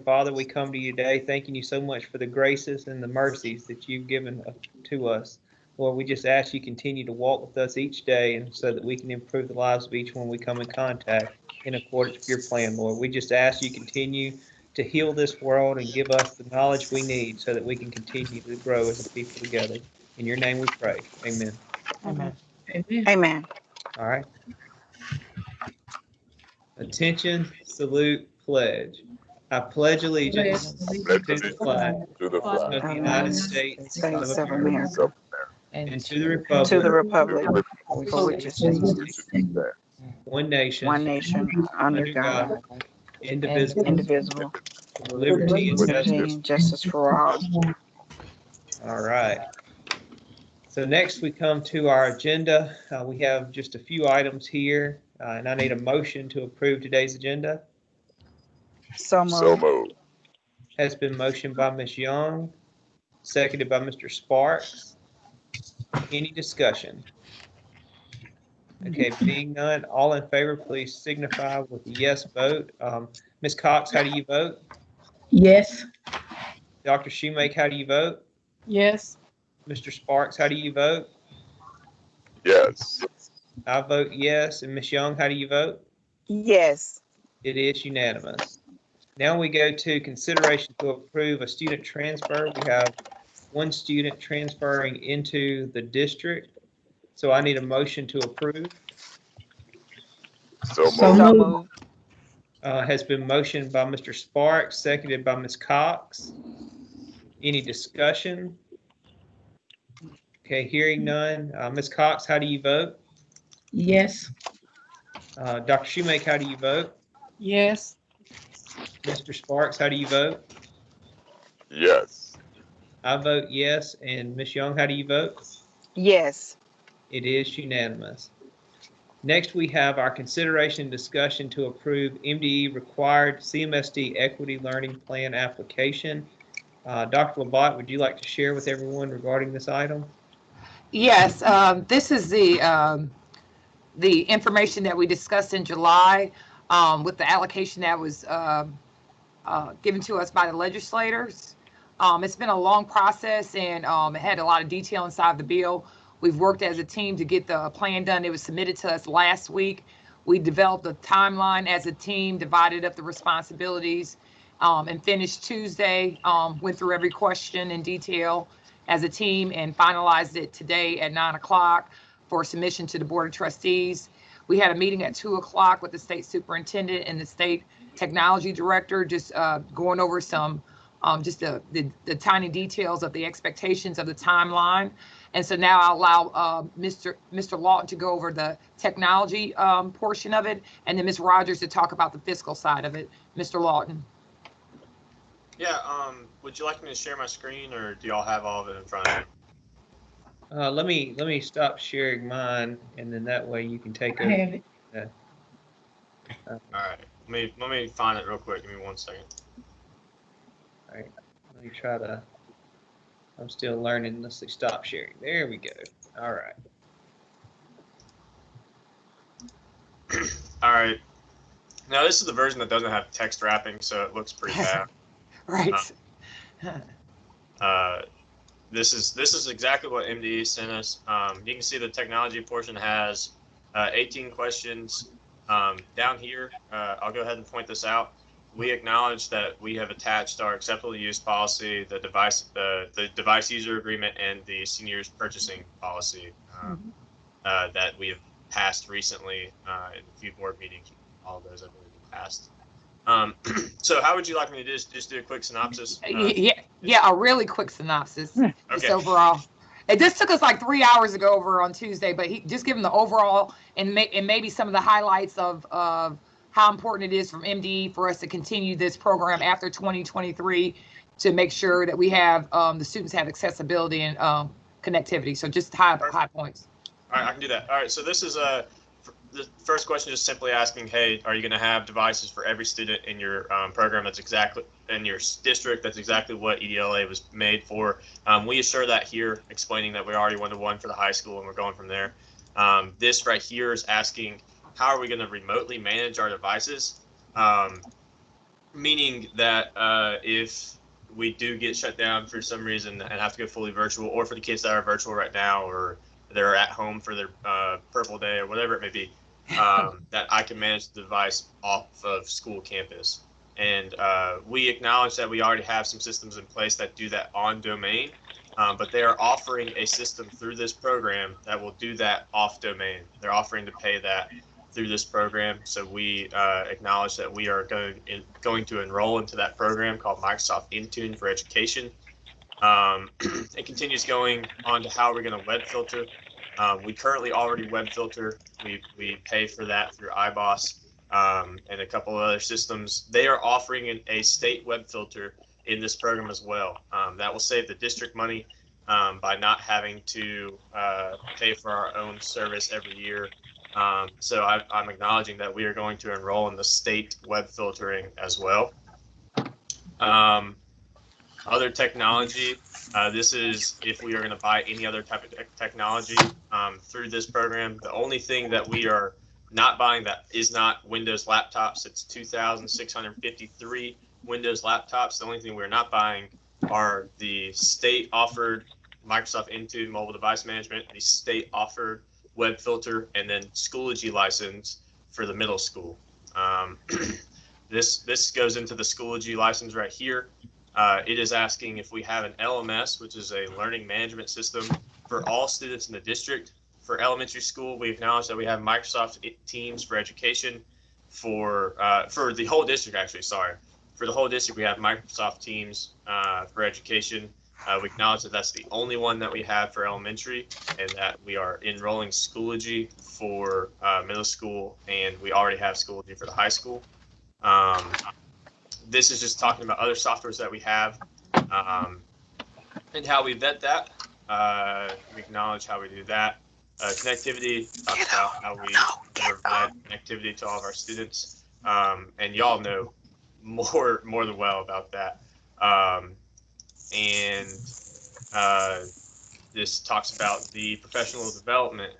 Father, we come to you today thanking you so much for the graces and the mercies that you've given to us. Lord, we just ask you continue to walk with us each day and so that we can improve the lives of each one we come in contact in accordance with your plan, Lord. We just ask you continue to heal this world and give us the knowledge we need so that we can continue to grow as a people together. In your name we pray. Amen. Amen. Amen. All right. Attention, salute, pledge. I pledge allegiance to the flag To the flag. of the United States of States of America America. and to the To the republic republic for which it stands, one nation, one nation, under God, indivisible, indivisible, with liberty and liberty justice. and justice for all. All right. So next we come to our agenda. We have just a few items here, and I need a motion to approve today's agenda. So So moved. moved. Has been motioned by Ms. Young, seconded by Mr. Sparks. Any discussion? Okay, being none, all in favor, please signify with a yes vote. Ms. Cox, how do you vote? Yes. Dr. Shoemake, how do you vote? Yes. Mr. Sparks, how do you vote? Yes. I vote yes. And Ms. Young, how do you vote? Yes. It is unanimous. Now we go to consideration to approve a student transfer. We have one student transferring into the district. So I need a motion to approve. So So moved. So moved. moved. Has been motioned by Mr. Sparks, seconded by Ms. Cox. Any discussion? Okay, hearing none. Ms. Cox, how do you vote? Yes. Dr. Shoemake, how do you vote? Yes. Mr. Sparks, how do you vote? Yes. I vote yes. And Ms. Young, how do you vote? Yes. It is unanimous. Next, we have our consideration and discussion to approve MDE required CMSD Equity Learning Plan application. Dr. Labat, would you like to share with everyone regarding this item? Yes, this is the information that we discussed in July with the allocation that was given to us by the legislators. It's been a long process and it had a lot of detail inside the bill. We've worked as a team to get the plan done. It was submitted to us last week. We developed a timeline as a team, divided up the responsibilities, and finished Tuesday. Went through every question in detail as a team and finalized it today at 9 o'clock for submission to the Board of Trustees. We had a meeting at 2 o'clock with the state superintendent and the state technology director, just going over some just the tiny details of the expectations of the timeline. And so now I'll allow Mr. Lawton to go over the technology portion of it, and then Ms. Rogers to talk about the fiscal side of it. Mr. Lawton. Yeah, would you like me to share my screen, or do y'all have all of it in front of you? Let me stop sharing mine, and then that way you can take I over. have it. All right, let me find it real quick. Give me 1 second. All right, let me try to. I'm still learning. Let's see, stop sharing. There we go. All right. All right. Now this is the version that doesn't have text wrapping, so it looks pretty bad. Right. This is exactly what MDE sent us. You can see the technology portion has 18 questions. Down here, I'll go ahead and point this out. We acknowledge that we have attached our acceptable use policy, the device user agreement, and the seniors purchasing policy that we have passed recently in a few board meetings. All of those I believe we passed. So how would you like me to just do a quick synopsis? Yeah, a really quick synopsis. Okay. Just overall. It just took us like 3 hours to go over on Tuesday, but he just give him the overall and maybe some of the highlights of how important it is from MDE for us to continue this program after 2023 to make sure that we have the students have accessibility and connectivity. So just high points. All right, I can do that. All right, so this is the first question, just simply asking, hey, are you going to have devices for every student in your program? That's exactly in your district. That's exactly what EDLA was made for. We assure that here, explaining that we're already one-to-one for the high school and we're going from there. This right here is asking, how are we going to remotely manage our devices? meaning that if we do get shut down for some reason and have to go fully virtual, or for the kids that are virtual right now, or they're at home for their purple day or whatever it may be, that I can manage the device off of school campus. And we acknowledge that we already have some systems in place that do that on domain, but they are offering a system through this program that will do that off domain. They're offering to pay that through this program. So we acknowledge that we are going to enroll into that program called Microsoft Intune for Education. It continues going on to how we're going to web filter. We currently already web filter. We pay for that through iBoss and a couple of other systems. They are offering a state web filter in this program as well. That will save the district money by not having to pay for our own service every year. So I'm acknowledging that we are going to enroll in the state web filtering as well. Other technology, this is if we are going to buy any other type of technology through this program. The only thing that we are not buying that is not Windows laptops. It's 2,653 Windows laptops. The only thing we're not buying are the state offered Microsoft Intune mobile device management, the state offered web filter, and then Schoology license for the middle school. This goes into the Schoology license right here. It is asking if we have an LMS, which is a learning management system for all students in the district. For elementary school, we acknowledge that we have Microsoft Teams for education. For the whole district, actually, sorry. For the whole district, we have Microsoft Teams for education. We acknowledge that that's the only one that we have for elementary, and that we are enrolling Schoology for middle school, and we already have Schoology for the high school. This is just talking about other softwares that we have and how we vet that. We acknowledge how we do that. Connectivity, talks about how we provide connectivity to all of our students, and y'all know more than well about that. This talks about the professional development.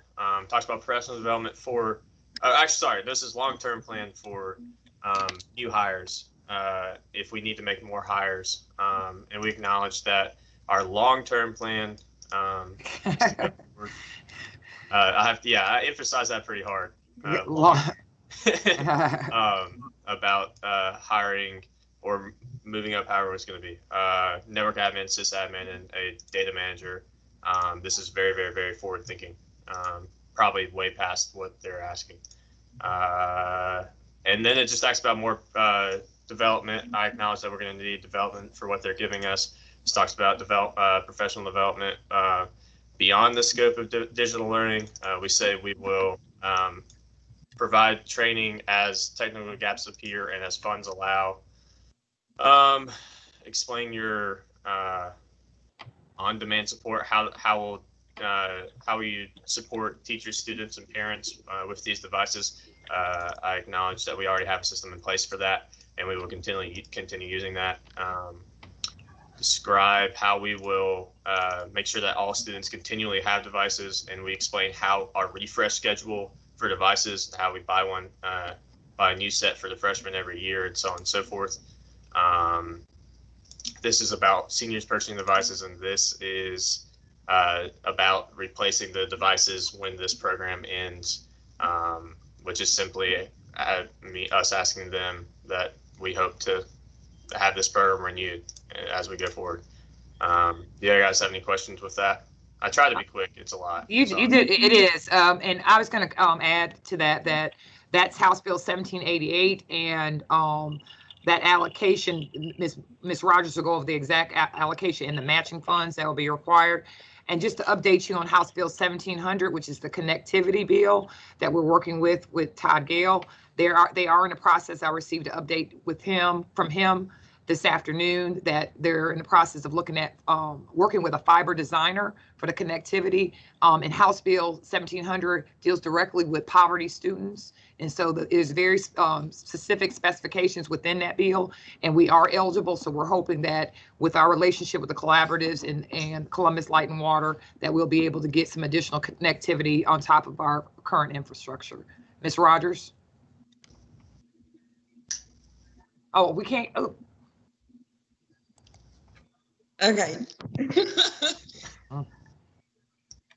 Talks about professional development for. Actually, sorry, this is long-term plan for new hires. If we need to make more hires, and we acknowledge that our long-term plan. I emphasize that pretty hard. About hiring or moving up, however it's going to be. Network admin, sysadmin, and a data manager. This is very, very, very forward-thinking. Probably way past what they're asking. And then it just talks about more development. I acknowledge that we're going to need development for what they're giving us. It talks about professional development beyond the scope of digital learning. We say we will provide training as technical gaps appear and as funds allow. Explain your on-demand support. How will you support teachers, students, and parents with these devices? I acknowledge that we already have a system in place for that, and we will continue using that. Describe how we will make sure that all students continually have devices, and we explain how our refresh schedule for devices, how we buy a new set for the freshmen every year, and so on and so forth. This is about seniors purchasing devices, and this is about replacing the devices when this program ends, which is simply us asking them that we hope to have this program renewed as we go forward. Do you guys have any questions with that? I try to be quick. It's a lot. You did. It is. And I was going to add to that's House Bill 1788, and that allocation, Ms. Rogers will go over the exact allocation in the matching funds that will be required. And just to update you on House Bill 1700, which is the connectivity bill that we're working with Todd Gale. They are in the process. I received an update from him this afternoon that they're in the process of looking at working with a fiber designer for the connectivity. And House Bill 1700 deals directly with poverty students. And so there's very specific specifications within that bill, and we are eligible. So we're hoping that with our relationship with the collaboratives and Columbus Light and Water, that we'll be able to get some additional connectivity on top of our current infrastructure. Ms. Rogers? Oh, we can't, oh, Okay. Oh.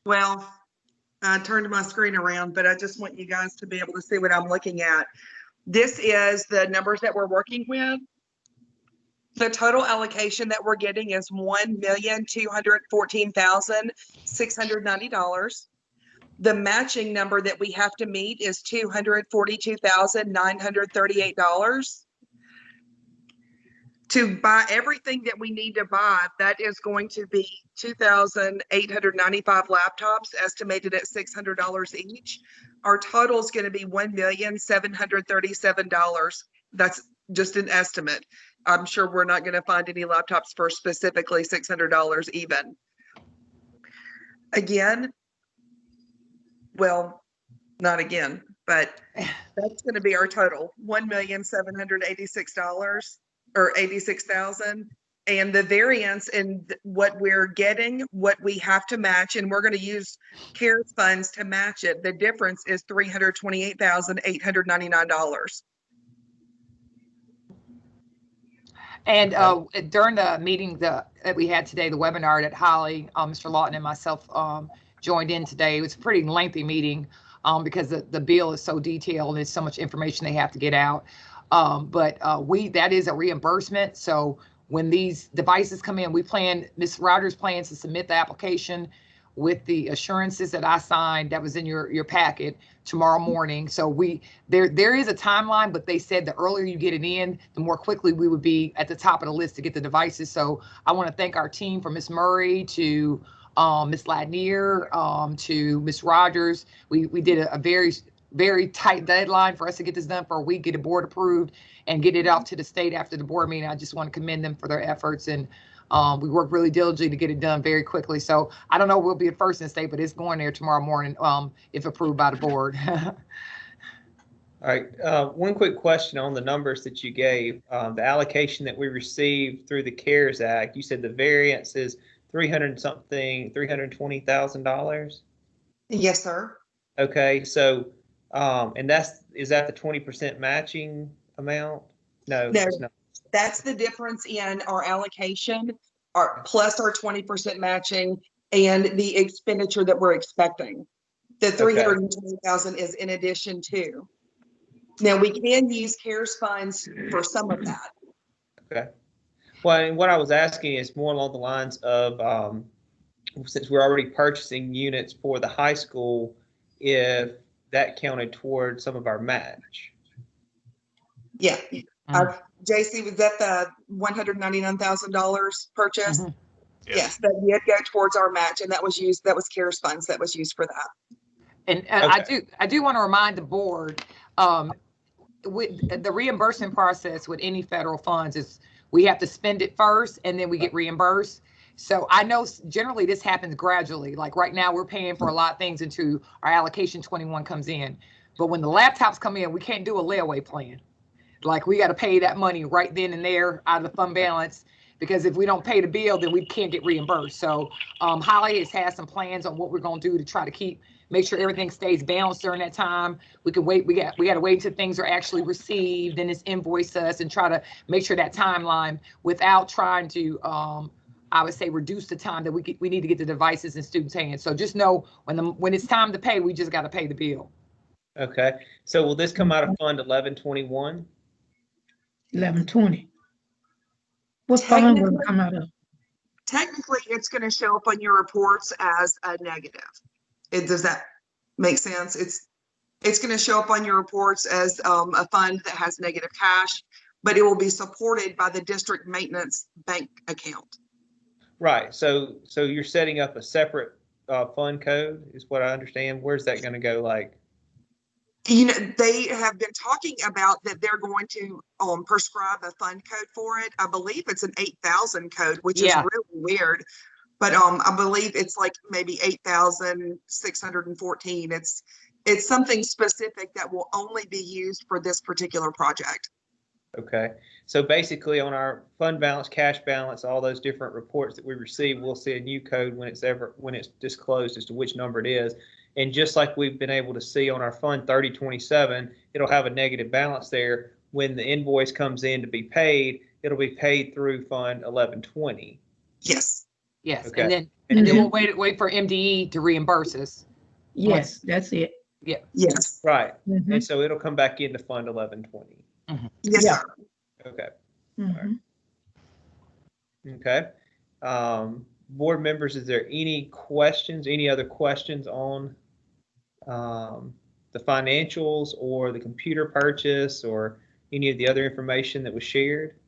Well, I turned my screen around, but I just want you guys to be able to see what I'm looking at. This is the numbers that we're working with. The total allocation that we're getting is $1,214,690. The matching number that we have to meet is $242,938. To buy everything that we need to buy, that is going to be 2,895 laptops, estimated at $600 each. Our total is going to be $1,737,000. That's just an estimate. I'm sure we're not going to find any laptops for specifically $600 even. Again, well, not again, but that's going to be our total, $1,786 or 86,000. And the variance in what we're getting, what we have to match, and we're going to use CARES funds to match it. The difference is $328,899. And during the meeting that we had today, the webinar that Holly, Mr. Lawton and myself joined in today, it was a pretty lengthy meeting because the bill is so detailed and there's so much information they have to get out. But that is a reimbursement. So when these devices come in, Ms. Rogers plans to submit the application with the assurances that I signed that was in your packet tomorrow morning. So there is a timeline, but they said the earlier you get it in, the more quickly we would be at the top of the list to get the devices. So I want to thank our team, from Ms. Murray to Ms. Ladnier to Ms. Rogers. We did a very, very tight deadline for us to get this done for a week, get it board approved and get it off to the state after the board meeting. I just want to commend them for their efforts, and we worked really diligently to get it done very quickly. So I don't know if we'll be at first in the state, but it's going there tomorrow morning if approved by the board. All right. One quick question on the numbers that you gave. The allocation that we received through the CARES Act, you said the variance is $320,000. Yes, sir. Okay, so and is that the 20% matching amount? No, No. it's not. That's the difference in our allocation, plus our 20% matching and the expenditure that we're expecting. The 320,000 is in addition to. Now we can use CARES funds for some of that. Okay. Well, and what I was asking is more along the lines of since we're already purchasing units for the high school, if that counted toward some of our match. Yeah. JC, was that the $199,000 purchase? Mhm. Yes, that did go towards our match, and that was CARES funds that was used for that. And Okay. I do want to remind the board, with the reimbursement process with any federal funds is we have to spend it first and then we get reimbursed. So I know generally this happens gradually. Like right now we're paying for a lot of things until our allocation 21 comes in. But when the laptops come in, we can't do a layaway plan. Like we got to pay that money right then and there out of the fund balance, because if we don't pay the bill, then we can't get reimbursed. So Holly has had some plans on what we're going to do to try to make sure everything stays balanced during that time. We can wait. We got to wait until things are actually received and it's invoiced us, and try to make sure that timeline without trying to, I would say, reduce the time that we need to get the devices in students' hands. So just know when it's time to pay, we just got to pay the bill. Okay. So will this come out of Fund 1121? 1120. What fund will it come out of? Technically, it's going to show up on your reports as a negative. Does that make sense? It's going to show up on your reports as a fund that has negative cash, but it will be supported by the district maintenance bank account. Right. So you're setting up a separate fund code, is what I understand. Where's that going to go? Like, You know, they have been talking about that they're going to prescribe a fund code for it. I believe it's an 8,000 code, which is really weird. But I believe it's like maybe 8,614. It's something specific that will only be used for this particular project. okay. So basically on our fund balance, cash balance, all those different reports that we receive, we'll see a new code when it's disclosed as to which number it is. And just like we've been able to see on our fund 3027, it'll have a negative balance there. when the invoice comes in to be paid, it'll be paid through Fund 1120. Yes. Yes, Okay. and then we'll wait for MDE to reimburse us. Yes, that's it. Yes. Right. Mhm. And so it'll come back into Fund 1120. Yes, Yeah. sir. Okay. Mhm. Okay. Board members, is there any other questions on the financials or the computer purchase or any of the other information that was shared?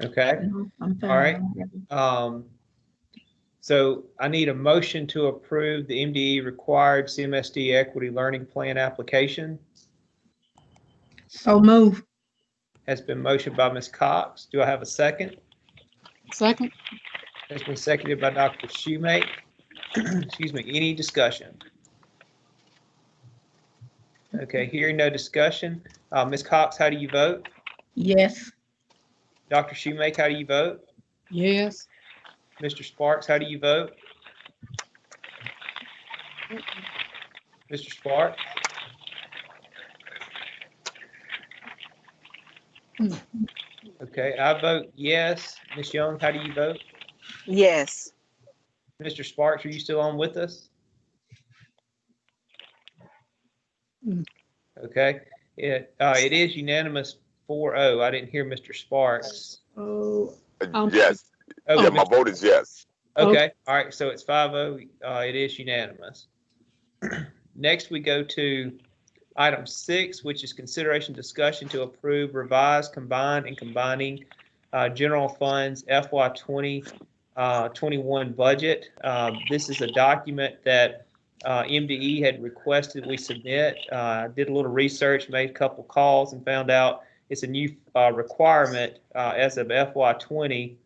Okay. No, I'm fine. All right. So I need a motion to approve the MDE required CMSD equity learning plan application. So move. Has been motioned by Ms. Cox. Do I have a second? Second. Has been seconded by Dr. Shoemake. Excuse me, any discussion? Okay, hearing no discussion. Ms. Cox, how do you vote? Yes. Dr. Shoemake, how do you vote? Yes. Mr. Sparks, how do you vote? Mr. Sparks? Okay, I vote yes. Ms. Young, how do you vote? Yes. Mr. Sparks, are you still on with us? Okay, it is unanimous 4-0. I didn't hear Mr. Sparks. Oh. Yes. Oh, Yeah, my vote is yes. okay, all right, so it's 5-0. It is unanimous. Next, we go to item 6, which is consideration discussion to approve revised, combined, and combining general funds FY 2021 budget. This is a document that MDE had requested we submit. Did a little research, made a couple calls, and found out it's a new requirement as of FY 20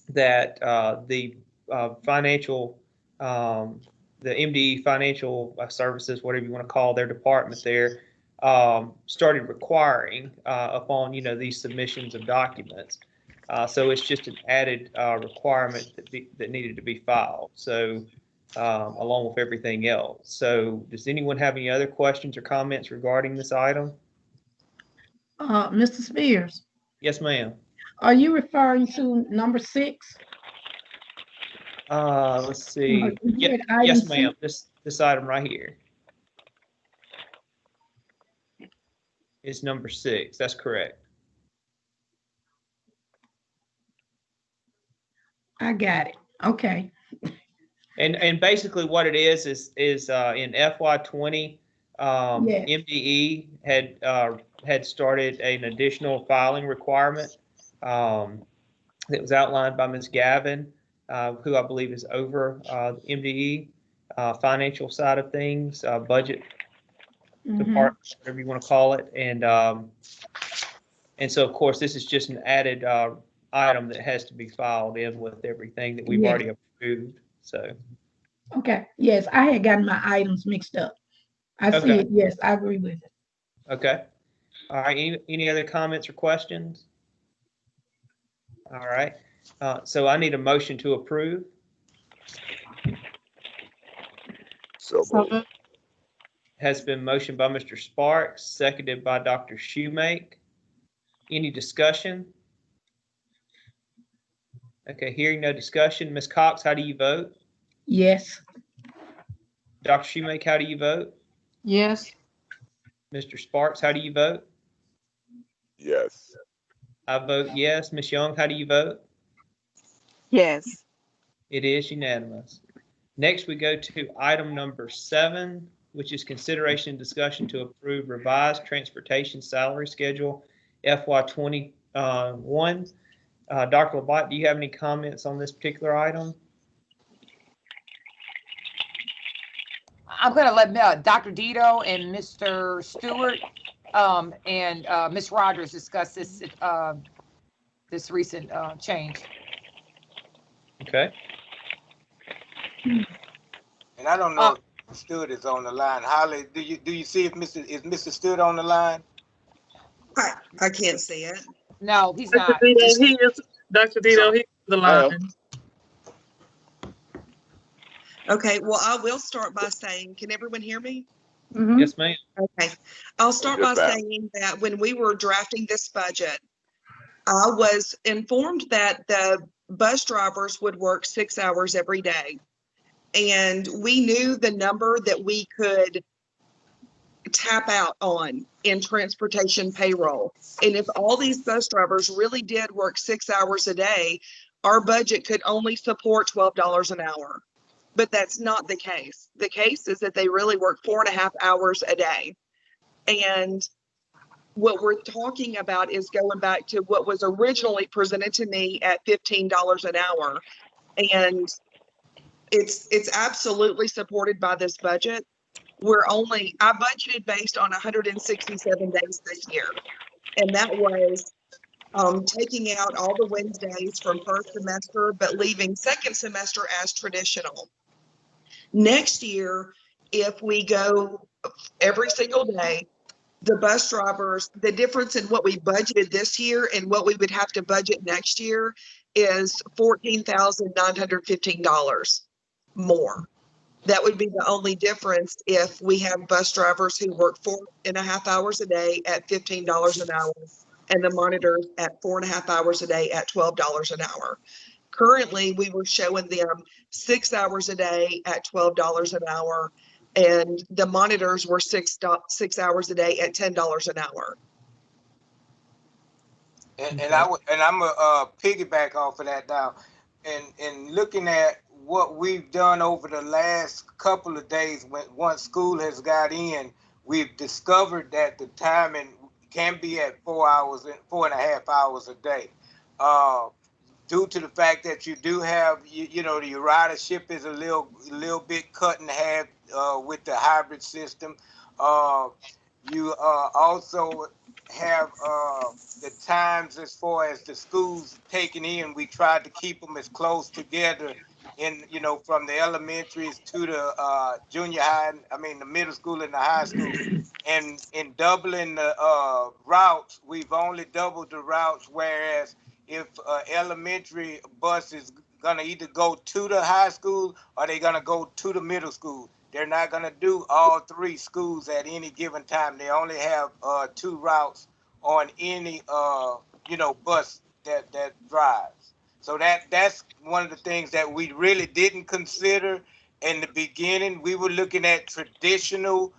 that the financial the MDE Financial Services, whatever you want to call their department there, started requiring upon these submissions of documents. So it's just an added requirement that needed to be filed. So along with everything else. So does anyone have any other questions or comments regarding this item? Mr. Spears, Yes, ma'am. are you referring to number 6? Let's see. Yeah, Yes, ma'am. This item right here is number 6. That's correct. I got it. Okay. And basically what it is in FY 20, Yes. MDE had started an additional filing requirement that was outlined by Ms. Gavin, who I believe is over MDE financial side of things, budget department, whatever you want to call it, and so of course this is just an added item that has to be filed in with everything that we've Yes. already approved. So. Okay. Yes, I had gotten my items mixed up. I see Okay. it. Yes, I agree with it. Okay. All right. Any other comments or questions? All right. So I need a motion to approve. So moved. Has been motioned by Mr. Sparks, seconded by Dr. Shoemake. Any discussion? Okay, hearing no discussion. Ms. Cox, how do you vote? Yes. Dr. Shoemake, how do you vote? Yes. Mr. Sparks, how do you vote? Yes. I vote yes. Ms. Young, how do you vote? Yes. It is unanimous. Next, we go to item number 7, which is consideration and discussion to approve revised transportation salary schedule FY 21. Dr. LaBotte, do you have any comments on this particular item? I'm going to let Dr. Dito and Mr. Stewart and Ms. Rogers discuss this this recent change. Okay. And I don't know if Stewart is on the line. Holly, do you see if Mr. Stewart on the line? I can't see it. No, he's Dr. not. Dito, he is. Dr. Dito, he's the line. Okay, well, I will start by saying, can everyone hear me? Mhm. Yes, ma'am. Okay, I'll start by Yes, ma'am. saying that when we were drafting this budget, I was informed that the bus drivers would work 6 hours every day. And we knew the number that we could tap out on in transportation payroll. And if all these bus drivers really did work 6 hours a day, our budget could only support $12 an hour. But that's not the case. The case is that they really work 4.5 hours a day. And what we're talking about is going back to what was originally presented to me at $15 an hour. And it's absolutely supported by this budget. I budgeted based on 167 days this year. And that was taking out all the Wednesdays from first semester, but leaving second semester as traditional. Next year, if we go every single day, the bus drivers, the difference in what we budgeted this year and what we would have to budget next year is $14,915 more. That would be the only difference if we have bus drivers who work 4.5 hours a day at $15 an hour and the monitors at 4.5 hours a day at $12 an hour. Currently, we were showing them 6 hours a day at $12 an hour, and the monitors were 6 hours a day at $10 an hour. And I'm a piggyback off of that now, and looking at what we've done over the last couple of days, once school has got in, we've discovered that the timing can be at 4 hours and 4.5 hours a day. Due to the fact that you do have, your ridership is a little bit cut in half with the hybrid system. You also have the times as far as the schools taking in. We tried to keep them as close together from the elementaries to the junior high, the middle school and the high school. And in doubling the routes, we've only doubled the routes, whereas if elementary bus is gonna either go to the high school or they're gonna go to the middle school. They're not gonna do all three schools at any given time. They only have 2 routes on any bus that drives. So that's one of the things that we really didn't consider in the beginning. We were looking at traditional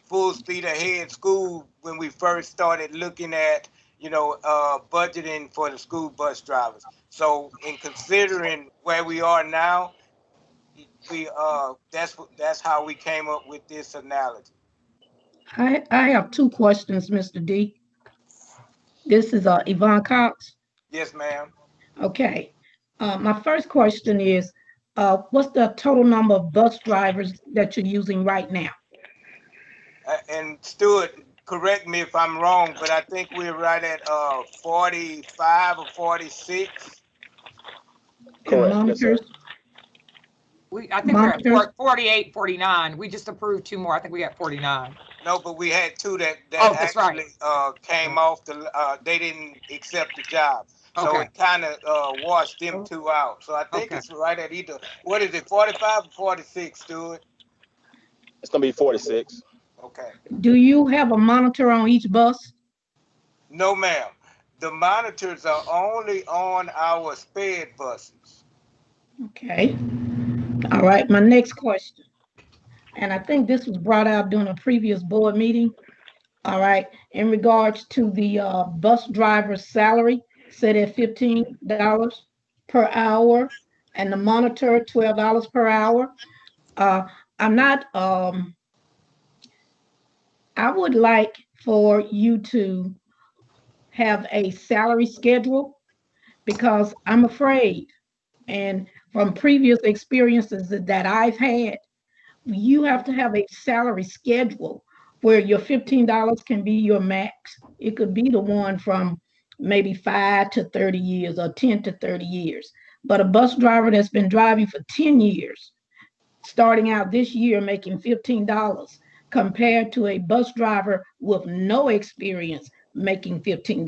full speed ahead school when we first started looking at budgeting for the school bus drivers. So in considering where we are now, that's how we came up with this analogy. I have two questions, Mr. D. This is Yvonne Cox. Yes, ma'am. Okay. My first question is, what's the total number of bus drivers that you're using right now? And Stuart, correct me if I'm wrong, but I think we're right at 45 or 46. And Correct. Yes, sir. monitors? I think we're at Monitors? 48, 49. We just approved 2 more. I think we got 49. No, but we had 2 that That's right. actually came off they didn't accept the job. So Okay. it kind of washed them 2 out. So I think Okay. it's right at either, what is it, 45 or 46, Stuart? It's gonna be 46. Okay. Do you have a monitor on each bus? No, ma'am. The monitors are only on our sped buses. Okay. All right. My next question, and I think this was brought out during a previous board meeting. All right. In regards to the bus driver's salary, set at $15 per hour, and the monitor $12 per hour. I'm not. I would like for you to have a salary schedule because I'm afraid, and from previous experiences that I've had, you have to have a salary schedule where your $15 can be your max. It could be the one from maybe 5 to 30 years or 10 to 30 years. But a bus driver that's been driving for 10 years, starting out this year making $15 compared to a bus driver with no experience making $15.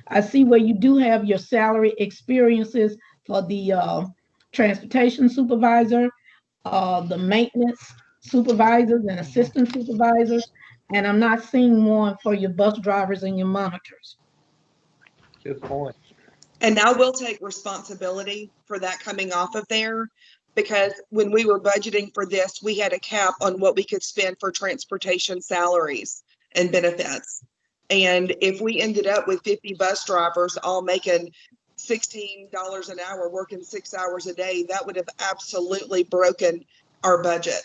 I see where you do have your salary experiences for the transportation supervisor, the maintenance supervisors and assistant supervisors, and I'm not seeing one for your bus drivers and your monitors. Good point. And I will take responsibility for that coming off of there, because when we were budgeting for this, we had a cap on what we could spend for transportation salaries and benefits. And if we ended up with 50 bus drivers all making $16 an hour, working 6 hours a day, that would have absolutely broken our budget.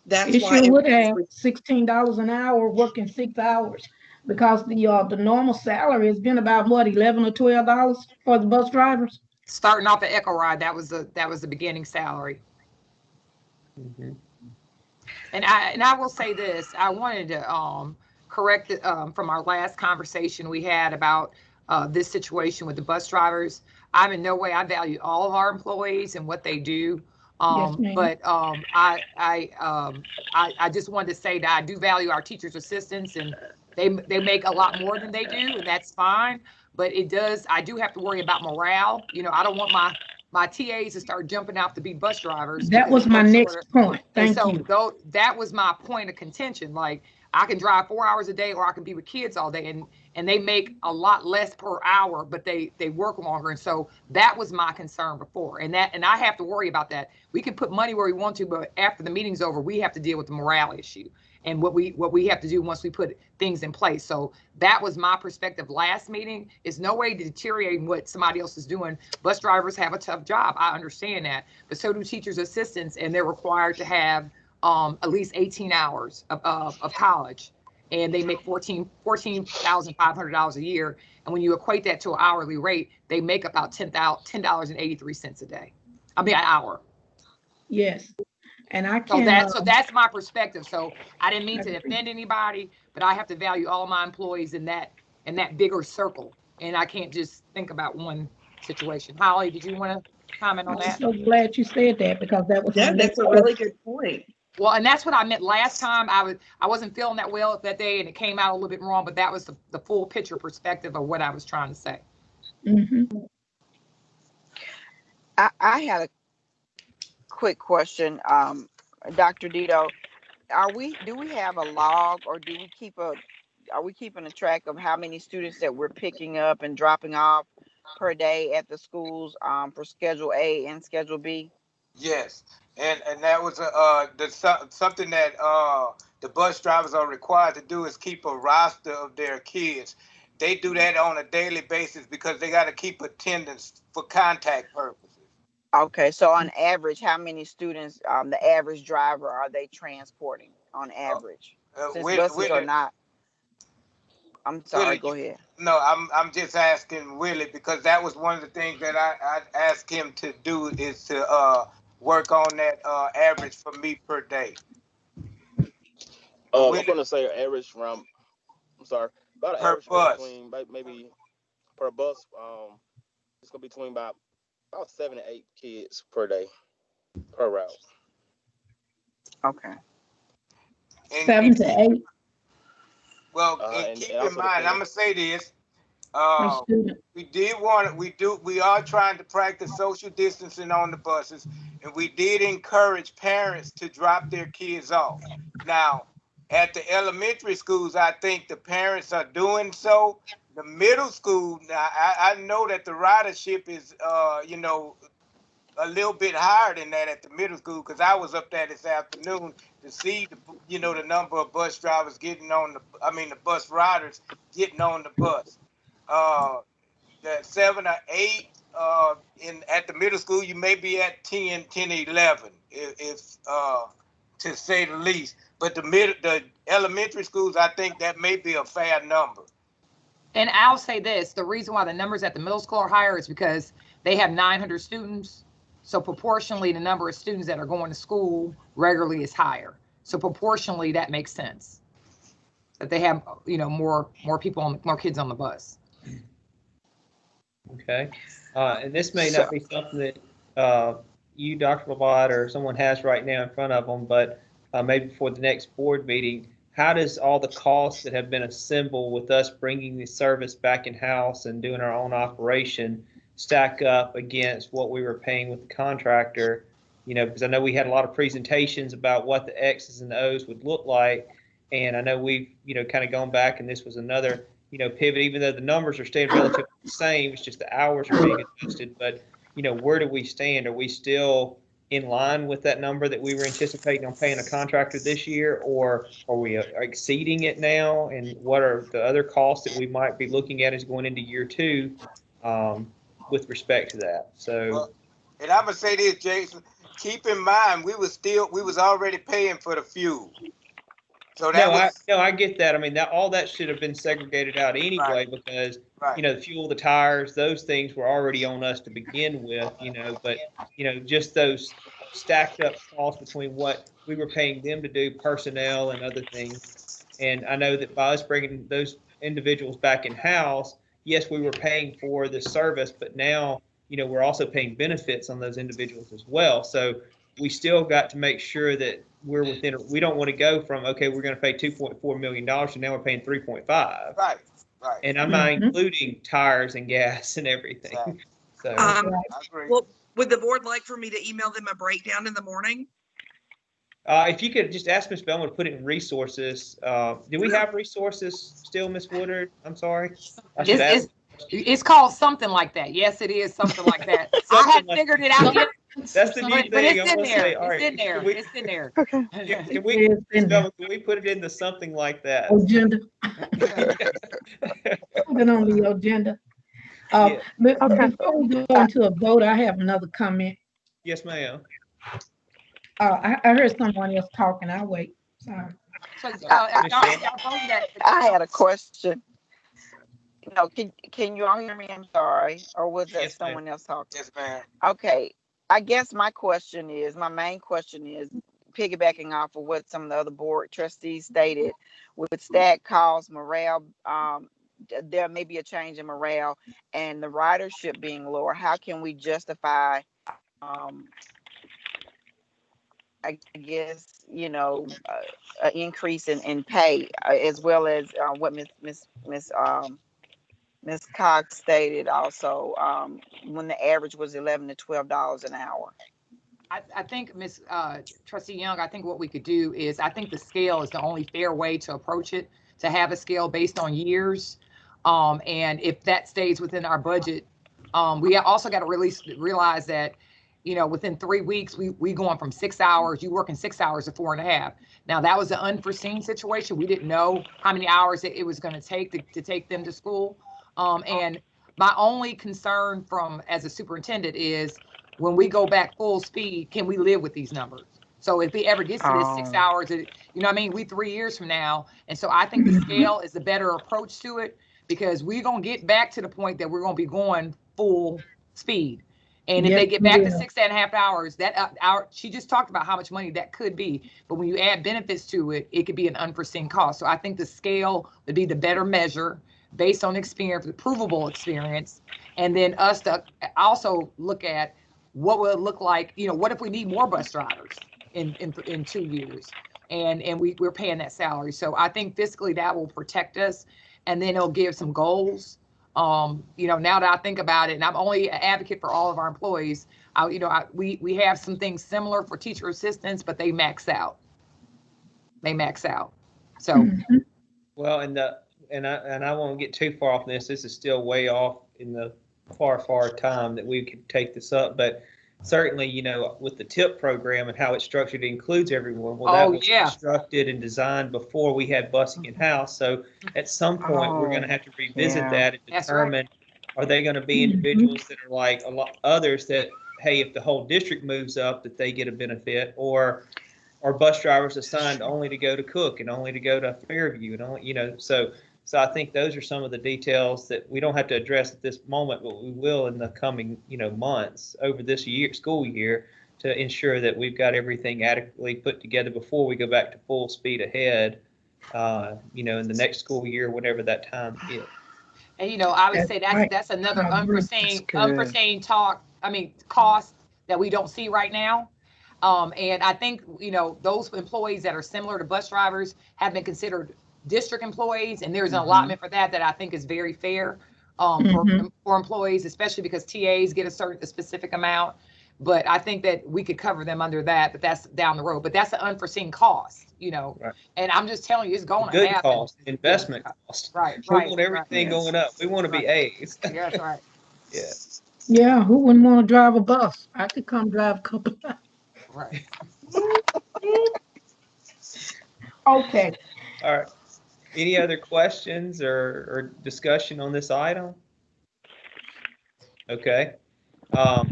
That's It why sure would everybody's have $16 an hour working 6 hours, because the normal salary has been about what, $11 or $12 for the bus drivers. Starting off at Echo Ride, that was the beginning salary. Mhm. And I will say this, I wanted to correct it from our last conversation we had about this situation with the bus drivers. I'm in no way, I value all of our employees and what they do. Yes, ma'am. But I just wanted to say that I do value our teachers' assistants, and they make a lot more than they do, and that's fine. But I do have to worry about morale. You know, I don't want my TAs to start jumping out to be bus drivers. That was my next point. And Thank you. so that was my point of contention. Like, I can drive 4 hours a day, or I can be with kids all day, and they make a lot less per hour, but they work longer. And so that was my concern before. And I have to worry about that. We can put money where we want to, but after the meeting's over, we have to deal with the morale issue and what we have to do once we put things in place. So that was my perspective last meeting. Is no way deteriorating what somebody else is doing. Bus drivers have a tough job. I understand that, but so do teachers' assistants, and they're required to have at least 18 hours of college, and they make $14,500 a year. And when you equate that to an hourly rate, they make about $10.83 a day. I mean, an hour. Yes. And I So can. so that's my perspective. So I didn't mean to offend anybody, but I have to value all my employees in that bigger circle, and I can't just think about one situation. Holly, did you want to comment on I'm that? so glad you said that, because that was my Yeah, next that's a really good point. Well, and that's what I meant last time. I wasn't feeling that well that day, and it came out a little bit wrong, but that was the full picture perspective of what I was trying to say. Mm-hmm. I had a quick question, Dr. Dito. Do we have a log, or are we keeping a track of how many students that we're picking up and dropping off per day at the schools for Schedule A and Schedule B? Yes, and that was something that the bus drivers are required to do, is keep a roster of their kids. They do that on a daily basis because they got to keep attendance for contact purposes. Okay, so on average, how many students, the average driver, are they transporting on average? Since buses are not. I'm sorry, Willie, go ahead. No, I'm just asking Willie, because that was one of the things that I asked him to do, is to work on that average for me per day. I'm gonna say an average from. I'm sorry, about an Per average bus. between maybe per bus. It's gonna be between about 7 to 8 kids per day per route. Okay. 7 to 8. Well, and keep in mind, I'm gonna say this. We are trying to practice social distancing on the buses, and we did encourage parents to drop their kids off. Now, at the elementary schools, I think the parents are doing so. The middle school, now I know that the ridership is, a little bit higher than that at the middle school, because I was up there this afternoon to see the number of bus drivers the bus riders getting on the bus. That 7 or 8 at the middle school, you may be at 10 or 11, if to say the least. But the elementary schools, I think that may be a fair number. And I'll say this: the reason why the numbers at the middle school are higher is because they have 900 students. So proportionally, the number of students that are going to school regularly is higher. So proportionally, that makes sense that they have, more people, more kids on the bus. Okay. And this may not be something that you, Dr. Lavott, or someone has right now in front of them, but maybe before the next board meeting, how does all the costs that have been assembled with us bringing the service back in-house and doing our own operation stack up against what we were paying with the contractor, because I know we had a lot of presentations about what the X's and the O's would look like. And I know we've, kind of gone back, and this was another, pivot, even though the numbers are staying relatively the same, it's just the hours are being adjusted. But, where do we stand? Are we still in line with that number that we were anticipating on paying a contractor this year, or are we exceeding it now? And what are the other costs that we might be looking at as going into year two with respect to that? So, Well, and I'm gonna say this, Jason. Keep in mind, we was already paying for the fuel. So that I get that. I mean, all that should have been segregated out anyway, Right. because Right. The fuel, the tires, those things were already on us to begin with. But just those stacked up costs between what we were paying them to do, personnel and other things. And I know that by us bringing those individuals back in house, yes, we were paying for the service, but now we're also paying benefits on those individuals as well. So we still got to make sure that we're within. We don't want to go from, okay, we're going to pay $2.4 million to now we're paying 3.5. Right. And I'm not including tires and gas and everything. Exactly. So I agree. Well, would the board like for me to email them a breakdown in the morning? if you could just ask Ms. Bellman to put it in resources. Do we have resources still, Ms. Woodard? I'm sorry. I should ask. It's called something like that. Yes, it is something like that. I haven't figured it out yet. That's the new thing. But it's I'm in gonna there. say, all It's right, in there. can we- It's in there. Okay. Can we, It is in there. can we put it into something like that? Agenda, put it on the agenda. Yeah. Before we go into a vote, I have another comment. Yes, ma'am. I heard someone else talking. I'll wait. Sorry. So, I had a question. No, can you all hear me? I'm sorry. Or was that Yes, ma'am. someone else talking? Yes, ma'am. Okay. I guess my main question is piggybacking off of what some of the other board trustees stated with stack costs, morale, there may be a change in morale and the ridership being lower. How can we justify, I guess, an increase in pay as well as what Ms. Cox stated also, when the average was $11 to $12 an hour. I think, Ms. Trustee Young, I think what we could do is, I think the scale is the only fair way to approach it, to have a scale based on years. And if that stays within our budget, we also got to realize that, within 3 weeks, we going from 6 hours, you working 6 hours to 4.5. Now, that was an unforeseen situation. We didn't know how many hours it was going to take to take them to school. And my only concern as a superintendent is, when we go back full speed, can we live with these numbers? So if it ever gets to this 6 hours, we 3 years from now. And so I think the scale is the better approach to it, because we're going to get back to the point that we're going to be going full speed. And if they get back to 6.5 hours, that she just talked about how much money that could be. But when you add benefits to it, it could be an unforeseen cost. So I think the scale would be the better measure based on experience, provable experience. And then us to also look at what will it look like, what if we need more bus drivers in 2 years, and we're paying that salary. So I think fiscally that will protect us, and then it'll give some goals. Now that I think about it, and I'm only an advocate for all of our employees, we have some things similar for teacher assistants, but they max out. So. Well, and I won't get too far off this. This is still way off in the far time that we could take this up, but certainly, with the TIP program and how it's structured, it includes everyone. Well, that was constructed and designed before we had busing in house. So at some point, we're going to have to revisit that and determine, are they going to be individuals that are like a lot others that, hey, if the whole district moves up, that they get a benefit, or are bus drivers assigned only to go to Cook and only to go to Fairview and only, so I think those are some of the details that we don't have to address at this moment, but we will in the coming, months over this school year, to ensure that we've got everything adequately put together before we go back to full speed ahead, in the next school year, whatever that time is. And I would say that's another unforeseen cost that we don't see right now. And I think, those employees that are similar to bus drivers have been considered district employees, and there's an allotment for that I think is very fair. for employees, especially because TAs get a specific amount. But I think that we could cover them under that, but that's down the road. But that's an unforeseen cost, you know. Right. And I'm just telling you, it's going to Good happen. cost, investment cost. Right, We right. want everything going up. We want to be A's. Yeah, that's right. Yeah. Yeah, who wouldn't want to drive a bus? I could come drive a couple. Right. Okay. All right. Any other questions or discussion on this item? Okay.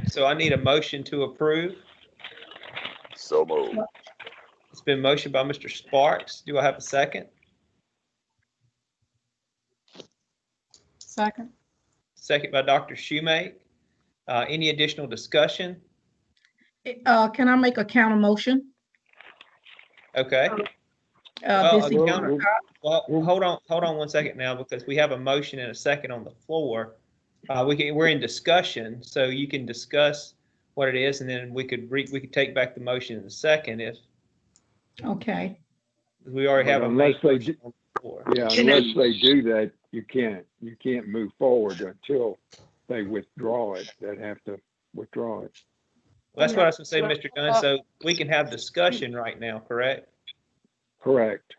So I need a motion to approve. So moved. It's been motioned by Mr. Sparks. Do I have a second? Second. Second by Dr. Shoemake. Any additional discussion? Can I make a counter motion? Okay. This is Well, hold on 1 second now, because we have a motion and a second on the floor. We're in discussion, so you can discuss what it is, and then we could take back the motion in a second if okay. we already have a Unless they motion on the floor. Yeah, unless they do that, you can't move forward until they withdraw it. They'd have to withdraw it. Well, that's what I was going to say, Mr. Gunn. So we can have discussion right now, correct? Correct.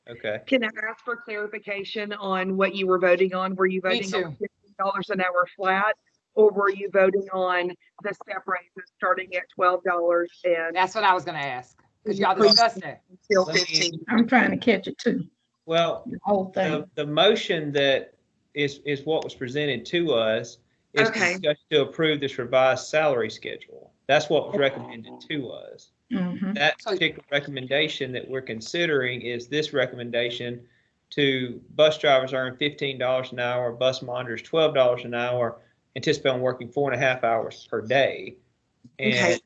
Okay. Can I ask for clarification on what you were voting on? Were you voting on $15 an hour flat, or were you voting on the step raises starting at $12 and That's what I was going to ask, because y'all discussed that. still Let me- 15? I'm trying to catch it too. Well, The whole thing. the motion that is what was presented to us is Okay. discussion to approve this revised salary schedule. That's what was recommended to us. Mhm. That particular recommendation that we're considering is this recommendation to bus drivers earn $15 an hour, bus monitors $12 an hour, anticipate on working 4.5 hours per day. And Okay.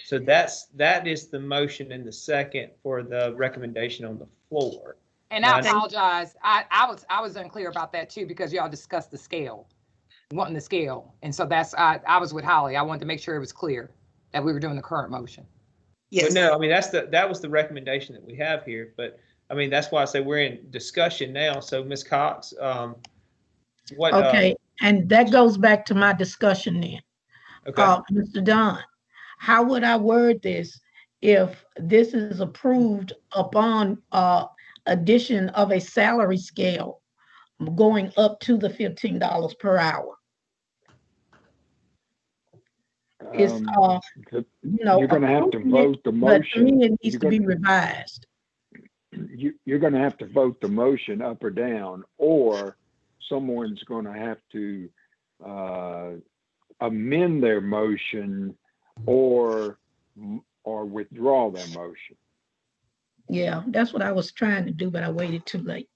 so that is the motion in the second for the recommendation on the floor. And I apologize. I was unclear about that too, because y'all discussed the scale, wanting the scale. And so I was with Holly. I wanted to make sure it was clear that we were doing the current motion. Yes. But no, I mean, that was the recommendation that we have here. But I mean, that's why I say we're in discussion now. So Ms. Cox, what? Okay, and that goes back to my discussion then. Okay. Mr. Don, how would I word this if this is approved upon addition of a salary scale going up to the $15 per hour? It's You're going to have to vote the but to motion. me, it needs to be revised. You're going to have to vote the motion up or down, or someone's going to have to amend their motion or withdraw their motion. Yeah, that's what I was trying to do, but I waited too late.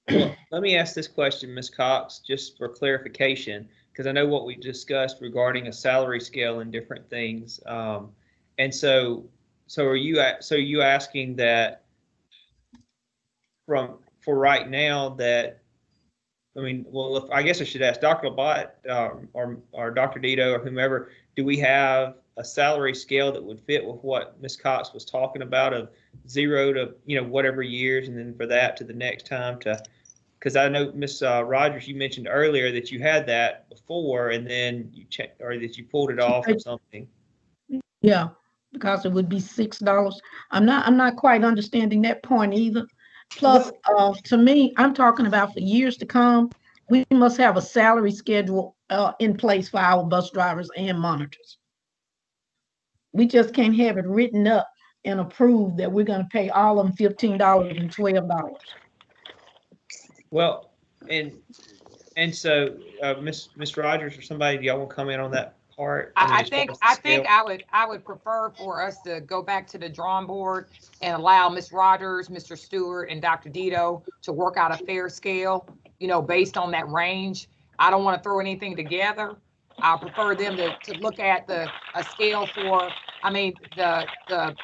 Well, let me ask this question, Ms. Cox, just for clarification, because I know what we discussed regarding a salary scale and different things. And so are you asking that for right now that, I mean, well, I guess I should ask Dr. Labat or Dr. Dito or whomever, do we have a salary scale that would fit with what Ms. Cox was talking about of 0 to, whatever years, and then for that to the next time to, because I know Ms. Rogers, you mentioned earlier that you had that before and then you checked, or that you pulled it off or something. Yeah, because it would be $6. I'm not quite understanding that point either. Plus, to me, I'm talking about for years to come, we must have a salary schedule in place for our bus drivers and monitors. We just can't have it written up and approved that we're going to pay all of them $15 and $12. Well, and so Ms. Rogers or somebody, do y'all want to comment on that part? I think I would prefer for us to go back to the drawing board and allow Ms. Rogers, Mr. Stewart, and Dr. Dito to work out a fair scale, based on that range. I don't want to throw anything together. I prefer them to look at a scale for, the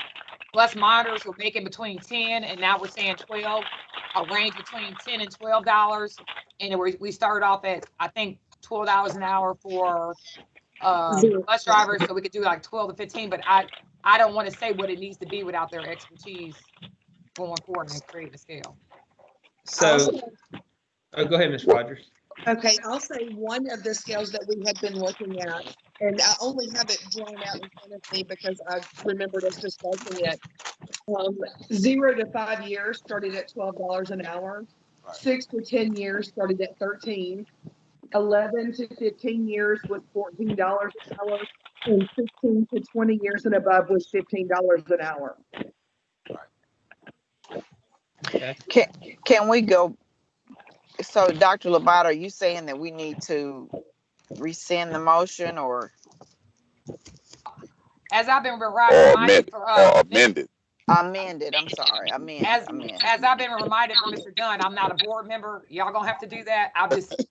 bus monitors were making between 10 and now we're saying 12, a range between $10 and $12. And we started off at, I think, $12 an hour for bus drivers, so we could do like 12 to 15, but I don't want to say what it needs to be without their expertise going forward and create a scale. So, go ahead, Ms. Rogers. Okay, I'll say one of the scales that we had been looking at, and I only have it drawn out in front of me because I remembered us discussing it. 0 to 5 years started at $12 an hour. Right. 6 to 10 years started at 13. 11 to 15 years was $14 an hour, and 16 to 20 years and above was $15 an hour. Okay. Can we go? So, Dr. Labatt, are you saying that we need to rescind the motion or As I've been Or reminded amended, for, or amended. amend it? I'm sorry, amend. as I've been reminded from Mr. Dunn, I'm not a board member. Y'all gonna have to do that. I'm just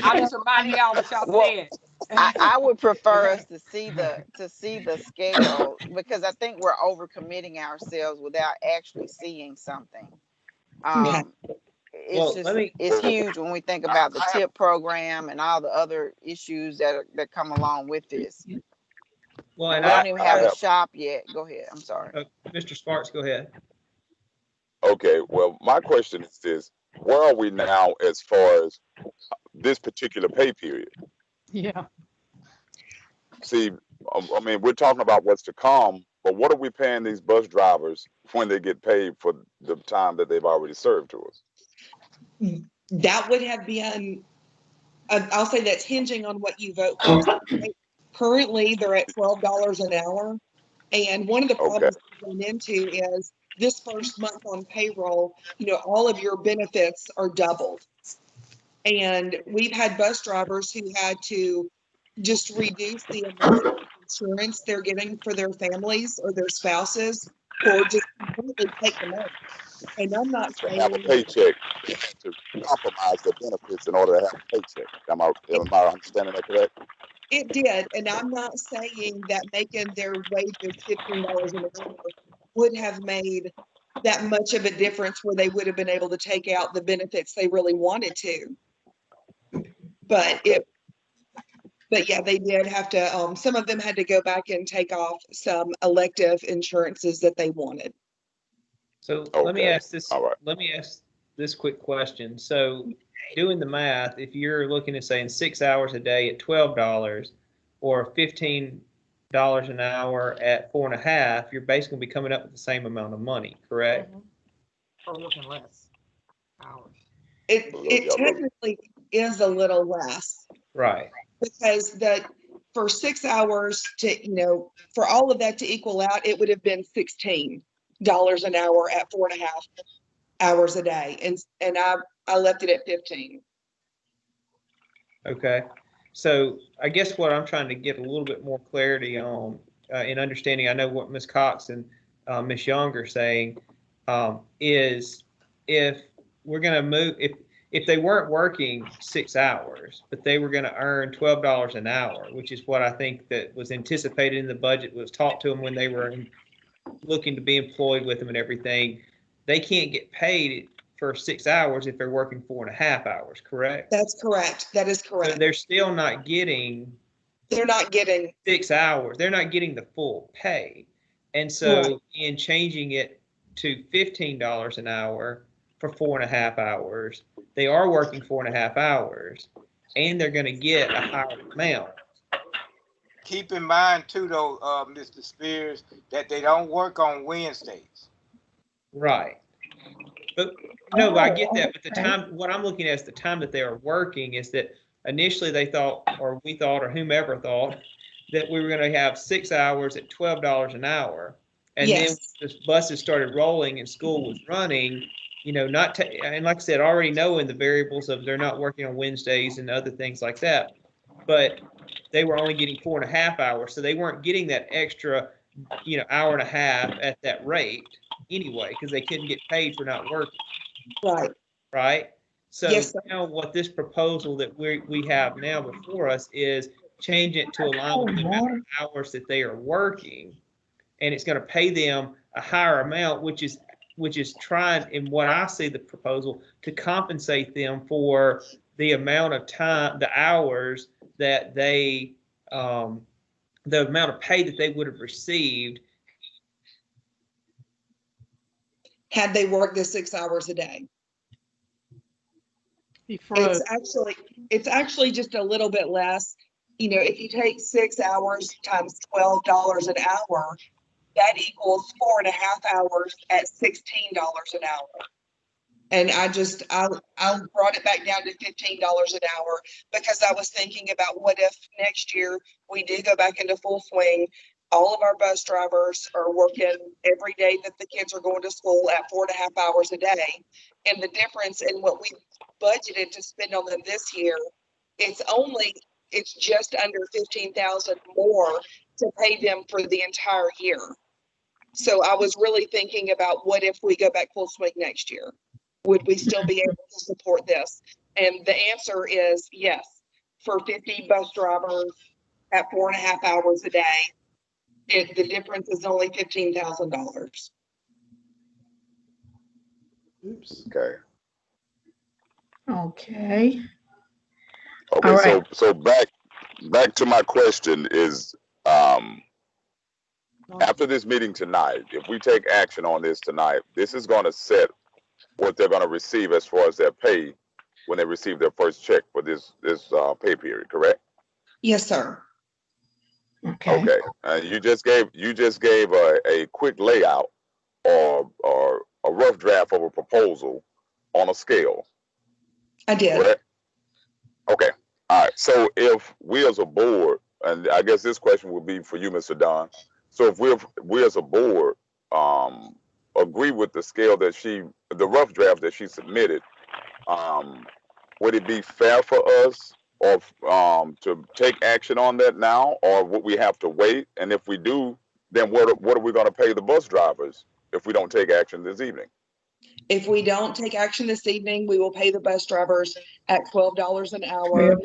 reminding y'all what y'all Well, said. I would prefer us to see the scale, because I think we're overcommitting ourselves without actually seeing something. Okay. It's Well, let me, it's huge when we think about the TIP program and all the other issues that come along with this. well, And and we don't even have I a have, shop yet. Go ahead. I'm sorry. Mr. Sparks, go ahead. okay, well, my question is this, where are we now as far as this particular pay period? Yeah. See, I mean, we're talking about what's to come, but what are we paying these bus drivers when they get paid for the time that they've already served to us? That would have been, I'll say that's hinging on what you vote for tonight. Currently, they're at $12 an hour. And one of the Okay, problems we're going into is this first month on payroll, all of your benefits are doubled. And we've had bus drivers who had to just reduce the amount of insurance they're getting for their families or their spouses, or just completely take them out. And I'm not to have a saying paycheck, they had to compromise their benefits in order to have a paycheck. Am I understanding that correct? it did. And I'm not saying that making their wages $15 an hour would have made that much of a difference where they would have been able to take out the benefits they really wanted to. But Okay. But yeah, they did have to, some of them had to go back and take off some elective insurances that they wanted. So let me Okay. ask this, All right. let me ask this quick question. So doing the math, if you're looking at saying 6 hours a day at $12 or $15 an hour at 4.5, you're basically be coming up with the same amount of money, correct? Or working less hours. It technically is a little less Right. because for 6 hours to, for all of that to equal out, it would have been $16 an hour at 4.5 hours a day. And I left it at 15. Okay. So I guess what I'm trying to get a little bit more clarity on in understanding, I know what Ms. Cox and Ms. Young are saying, is if we're going to move, if they weren't working 6 hours, but they were going to earn $12 an hour, which is what I think that was anticipated in the budget, was taught to them when they were looking to be employed with them and everything, they can't get paid for 6 hours if they're working 4.5 hours, correct? That's correct. That is So correct. they're still not getting They're not getting 6 hours. They're not getting the full pay. And Right. so in changing it to $15 an hour for 4.5 hours, they are working 4.5 hours and they're going to get a higher amount. Keep in mind too, though, Mr. Spears, that they don't work on Wednesdays. Right. But no, I get that. But the okay. time, what I'm looking at is the time that they are working is that initially they thought, or we thought, or whomever thought, that we were going to have 6 hours at $12 an hour. And Yes. then the buses started rolling and school was running, not and like I said, already knowing the variables of they're not working on Wednesdays and other things like that. But they were only getting 4.5 hours. So they weren't getting that extra, hour and a half at that rate anyway, because they couldn't get paid for not working. Right. Right. So Yes, sir. now what this proposal that we have now before us is change it to align with the amount of hours that they are working, and it's going to pay them a higher amount, which is trying, in what I see the proposal, to compensate them for the amount of time, the hours that they, the amount of pay that they would have received Had they worked the 6 hours a day. He froze. It's actually just a little bit less. You know, if you take 6 hours times $12 an hour, that equals 4.5 hours at $16 an hour. And I brought it back down to $15 an hour because I was thinking about what if next year we do go back into full swing. All of our bus drivers are working every day that the kids are going to school at 4.5 hours a day. And the difference in what we budgeted to spend on them this year, it's just under 15,000 more to pay them for the entire year. So I was really thinking about what if we go back full swing next year? Would we still be able to support this? And the answer is yes. For 50 bus drivers at 4.5 hours a day, the difference is only $15,000. Oops. Okay. Okay. Okay. All right. So back to my question is, after this meeting tonight, if we take action on this tonight, this is going to set what they're going to receive as far as their pay when they receive their first check for this pay period, correct? Yes, sir. Okay. Okay. You just gave a quick layout or a rough draft of a proposal on a scale. I did. Correct? Okay. All right. So if we as a board, and I guess this question would be for you, Mr. Don. So if we as a board agree with the scale that the rough draft that she submitted, would it be fair for us or to take action on that now, or would we have to wait? And if we do, then what are we going to pay the bus drivers if we don't take action this evening? If we don't take action this evening, we will pay the bus drivers at $12 an hour,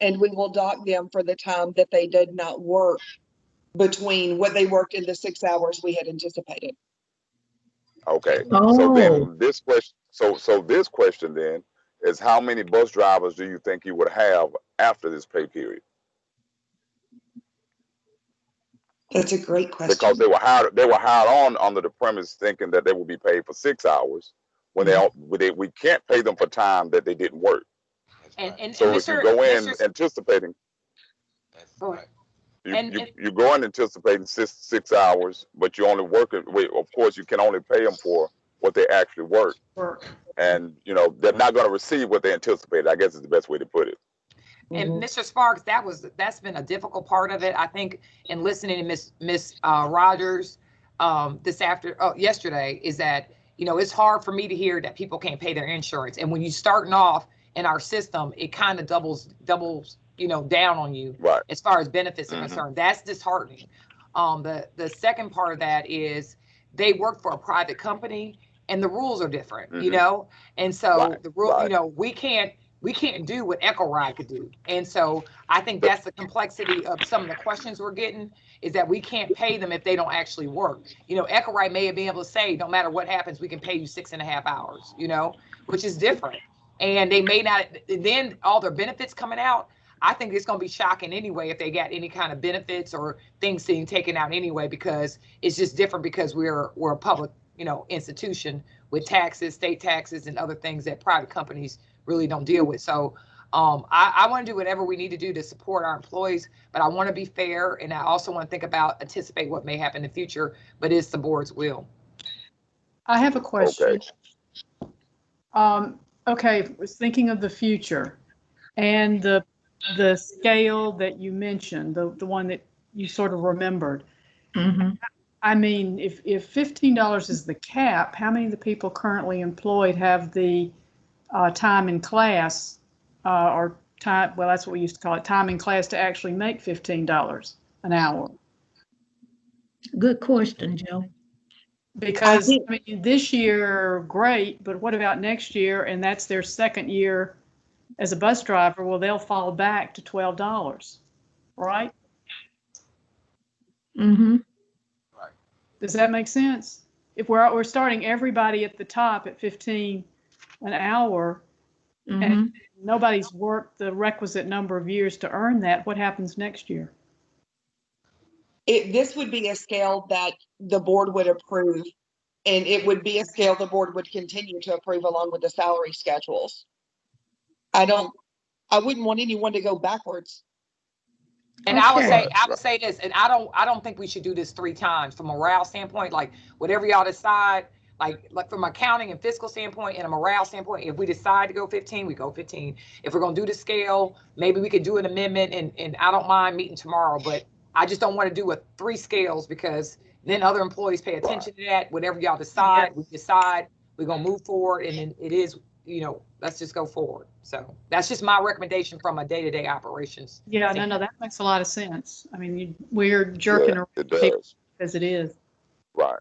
and we will dock them for the time that they did not work between what they worked in the 6 hours we had anticipated. Okay. Oh. So then this question then is, how many bus drivers do you think you would have after this pay period? That's a great question. Because they were hired under the premise thinking that they would be paid for 6 hours when we can't pay them for time that they didn't work. So if you go in anticipating, you go in anticipating 6 hours, but you only work it. Of course, you can only pay them for what they actually work. And they're not going to receive what they anticipated, I guess is the best way to put it. And Mr. Sparks, that's been a difficult part of it. I think in listening to Miss Rogers yesterday, is that it's hard for me to hear that people can't pay their insurance. And when you're starting off in our system, it kind of doubles down on you, right, as far as benefits are concerned. That's disheartening. The second part of that is they work for a private company and the rules are different, and so the rule, we can't do what Echo Ride could do. And so I think that's the complexity of some of the questions we're getting, is that we can't pay them if they don't actually work. Echo Ride may have been able to say, no matter what happens, we can pay you 6.5 hours, which is different. And they may not, then all their benefits coming out, I think it's going to be shocking anyway if they got any kind of benefits or things being taken out anyway, because it's just different because we're a public, institution with taxes, state taxes, and other things that private companies really don't deal with. So I want to do whatever we need to do to support our employees, but I want to be fair, and I also want to anticipate what may happen in the future, but it's the board's will. I have a question. Okay, I was thinking of the future and the scale that you mentioned, the one that you sort of remembered. I mean, if $15 is the cap, how many of the people currently employed have the time in class or time, well, that's what we used to call it, time in class, to actually make $15 an hour? Good question, Joe. Because I mean, this year, great, but what about next year? And that's their second year as a bus driver. Well, they'll fall back to $12, right? Does that make sense? If we're starting everybody at the top at 15 an hour, and nobody's worked the requisite number of years to earn that, what happens next year? This would be a scale that the board would approve, and it would be a scale the board would continue to approve along with the salary schedules. I wouldn't want anyone to go backwards. And Okay. I would say this, and I don't think we should do this 3 times from a morale standpoint. Like whatever y'all decide, like from accounting and fiscal standpoint and a morale standpoint, if we decide to go 15, we go 15. If we're gonna do the scale, maybe we could do an amendment, and I don't mind meeting tomorrow, but I just don't want to do 3 scales, because then other employees pay attention to that. Whatever y'all decide, we decide we're gonna move forward, and then it is, let's just go forward. So that's just my recommendation from a day-to-day operations. Yeah, no, that makes a lot of sense. I mean, we're jerking around it does. as it is. Right.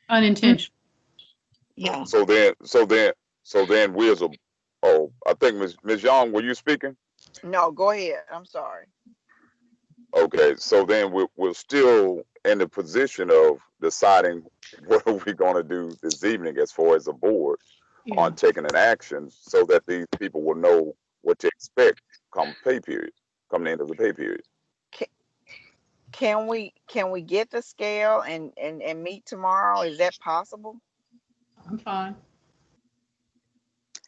Unintentional. Yeah. So then we as a, I think Ms. Young, were you speaking? No, go ahead. I'm sorry. Okay, so then we're still in the position of deciding what are we going to do this evening as far as a board on taking an action, so that these people will know what to expect come the end of the pay period. Can we get the scale and meet tomorrow? Is that possible? I'm fine.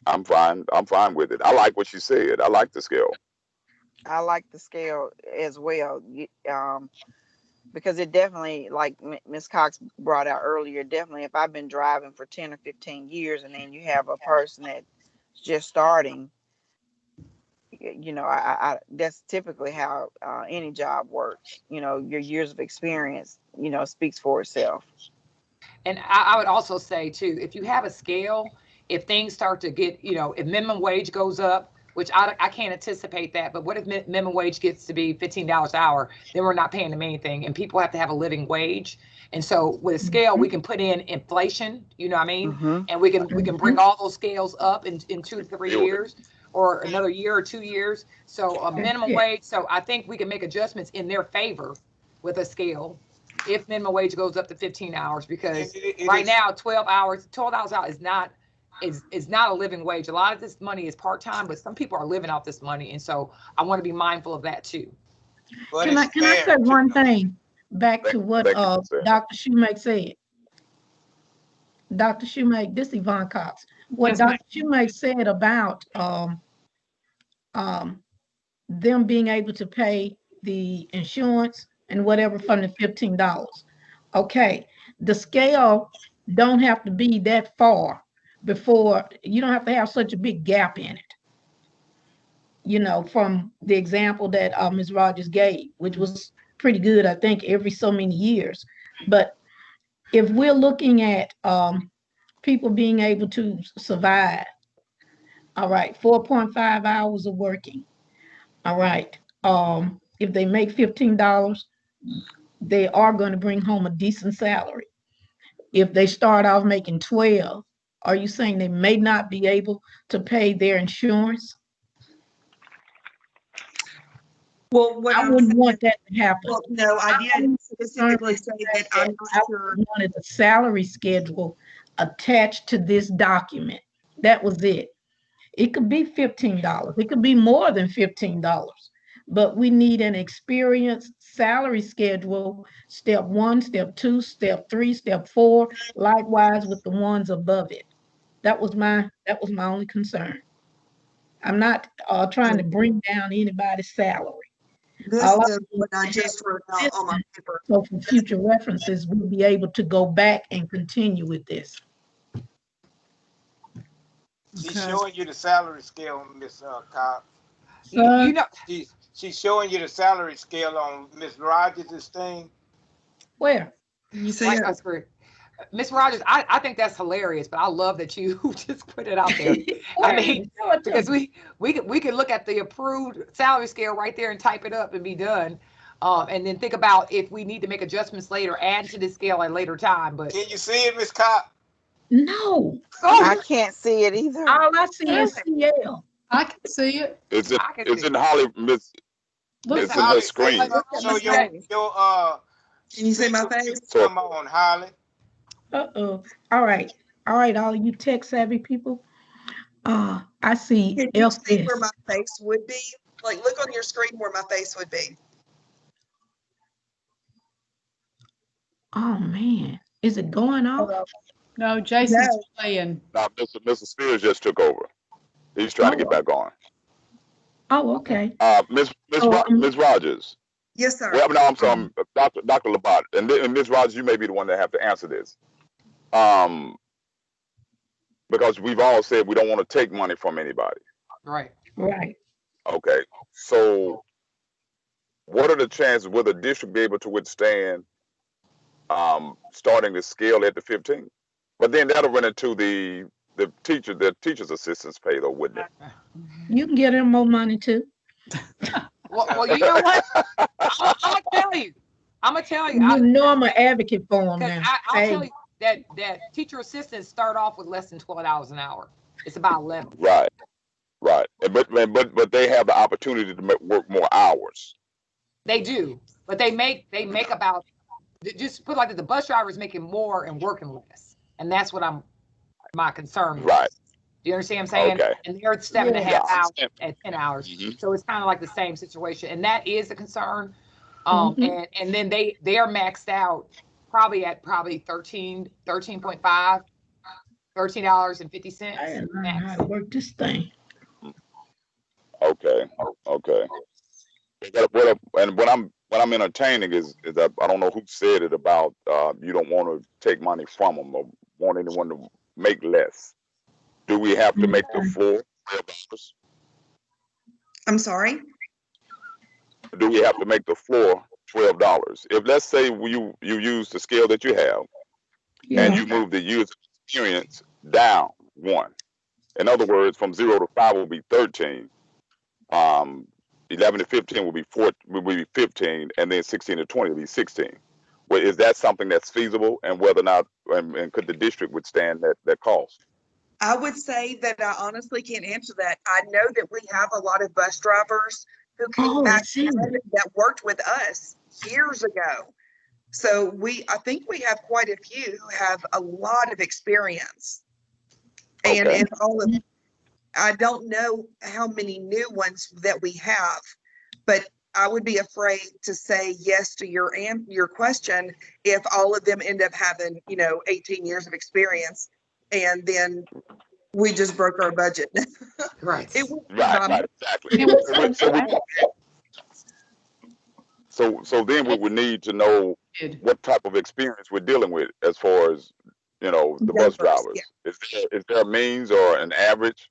I'm fine with it. I like what you said. I like the scale. I like the scale as well, because it definitely, like Ms. Cox brought out earlier, definitely if I've been driving for 10 or 15 years and then you have a person that's just starting, I that's typically how any job works. Your years of experience, speaks for itself. And I would also say too, if you have a scale, if things start to get, if minimum wage goes up, which I can't anticipate that, but what if minimum wage gets to be $15 an hour, then we're not paying them anything, and people have to have a living wage. And so with a scale, we can put in inflation, you know what I mean? Mm-hmm. And we can bring all those scales up in 2 to 3 years, or another year or 2 years. So a minimum wage. So I think we can make adjustments in their favor with a scale if minimum wage goes up to 15 hours, because right now 12 hours out is not a living wage. A lot of this money is part-time, but some people are living off this money, and so I want to be mindful of that too. Can I say one thing back to what Dr. Shoemake said? Dr. Shoemake, this is Yvonne Cox. What Dr. Shoemake said about them being able to pay the insurance and whatever from the $15. Okay, the scale don't have to be that far before, you don't have to have such a big gap in it. From the example that Ms. Rogers gave, which was pretty good, I think, every so many years. But if we're looking at people being able to survive, all right, 4.5 hours of working, all right, if they make $15, they are going to bring home a decent salary. If they start off making 12, are you saying they may not be able to pay their insurance? Well, I wouldn't want that to happen. Well, no, I didn't specifically say that. I'm not sure. I wanted a salary schedule attached to this document. That was it. It could be $15. It could be more than $15. But we need an experienced salary schedule, step 1, step 2, step 3, step 4, likewise with the ones above it. That was my only concern. I'm not trying to bring down anybody's salary. This is what I just wrote out on my paper. So for future references, we'll be able to go back and continue with this. She's showing you the salary scale, Miss Cox. She's showing you the salary scale on Miss Rogers' thing. Where? You say Miss Rogers, I think that's hilarious, but I love that you just put it out there. I mean, because we could look at the approved salary scale right there and type it up and be done. And then think about if we need to make adjustments later, add to the scale at a later time. But can you see it, Miss Cox? No. I can't see it either. All I see is CL. I can see it. It's in Holly, Miss. It's in her screen. So can you see my face? Come on, Holly. Uh-oh. All right, all you tech savvy people. I see. Can you see where my face would be? Like, look on your screen where my face would be. Oh man, is it going off? No, Jason's playing. Now, Mr. Spears just took over. He's trying to get back on. Oh, okay. Miss Rogers. Yes, sir. Well, no, I'm sorry, Dr. Labat, and Miss Rogers, you may be the one that have to answer this. Because we've all said we don't want to take money from anybody. Right. Right. Okay. So what are the chances will the district be able to withstand starting the scale at the 15? But then that'll run into the teacher's assistants pay though, wouldn't it? You can get him more money too. Well, you know what? I'm gonna tell you. You know I'm an advocate for him now. I'll tell you that teacher assistants start off with less than $12 an hour. It's about 11. Right. But they have the opportunity to work more hours. They do, but they make about, just put like that, the bus driver is making more and working less, and that's what my concern is. Right. Do you understand what I'm saying? Okay. And they're 7.5 hours Yeah. at 10 hours. Mm-hmm. So it's kind of like the same situation. And that is a concern. Mhm. And then they are maxed out probably at 13.5, $13.50. I didn't learn how to work this thing. Okay. And what I'm entertaining is that I don't know who said it about you don't want to take money from them or want anyone to make less. Do we have to make the floor $12? I'm sorry? Do we have to make the floor $12? If let's say you use the scale that you have and you move the user experience down 1. In other words, from 0 to 5 will be 13. 11 to 15 will be 15, and then 16 to 20 will be 16. Well, is that something that's feasible, and whether or not, and could the district withstand that cost? I would say that I honestly can't answer that. I know that we have a lot of bus drivers who came back that worked with us years ago. So I think we have quite a few who have a lot of experience. And Okay. I don't know how many new ones that we have, but I would be afraid to say yes to your question if all of them end up having, 18 years of experience, and then we just broke our budget. Right. Right, exactly. So then we would need to know what type of experience we're dealing with as far as, the bus drivers. Yeah. Is there a means or an average?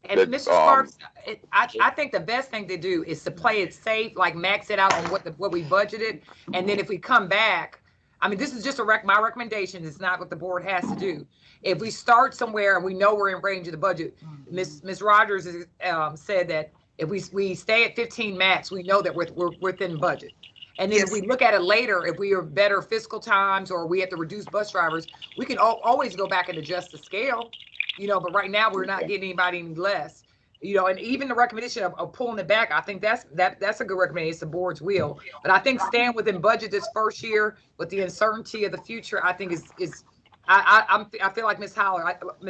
And Mr. Sparks, I think the best thing to do is to play it safe, like max it out on what we budgeted, and then if we come back, I mean, this is just my recommendation. It's not what the board has to do. If we start somewhere and we know we're in range of the budget, Ms. Rogers said that if we stay at 15 max, we know that we're within budget. And then if we look at it later, if we are better fiscal times or we have to reduce bus drivers, we can always go back and adjust the scale. But right now we're not getting anybody any less, and even the recommendation of pulling it back, I think that's a good recommendation. It's the board's will, but I think staying within budget this first year with the uncertainty of the future, I think I feel like Ms.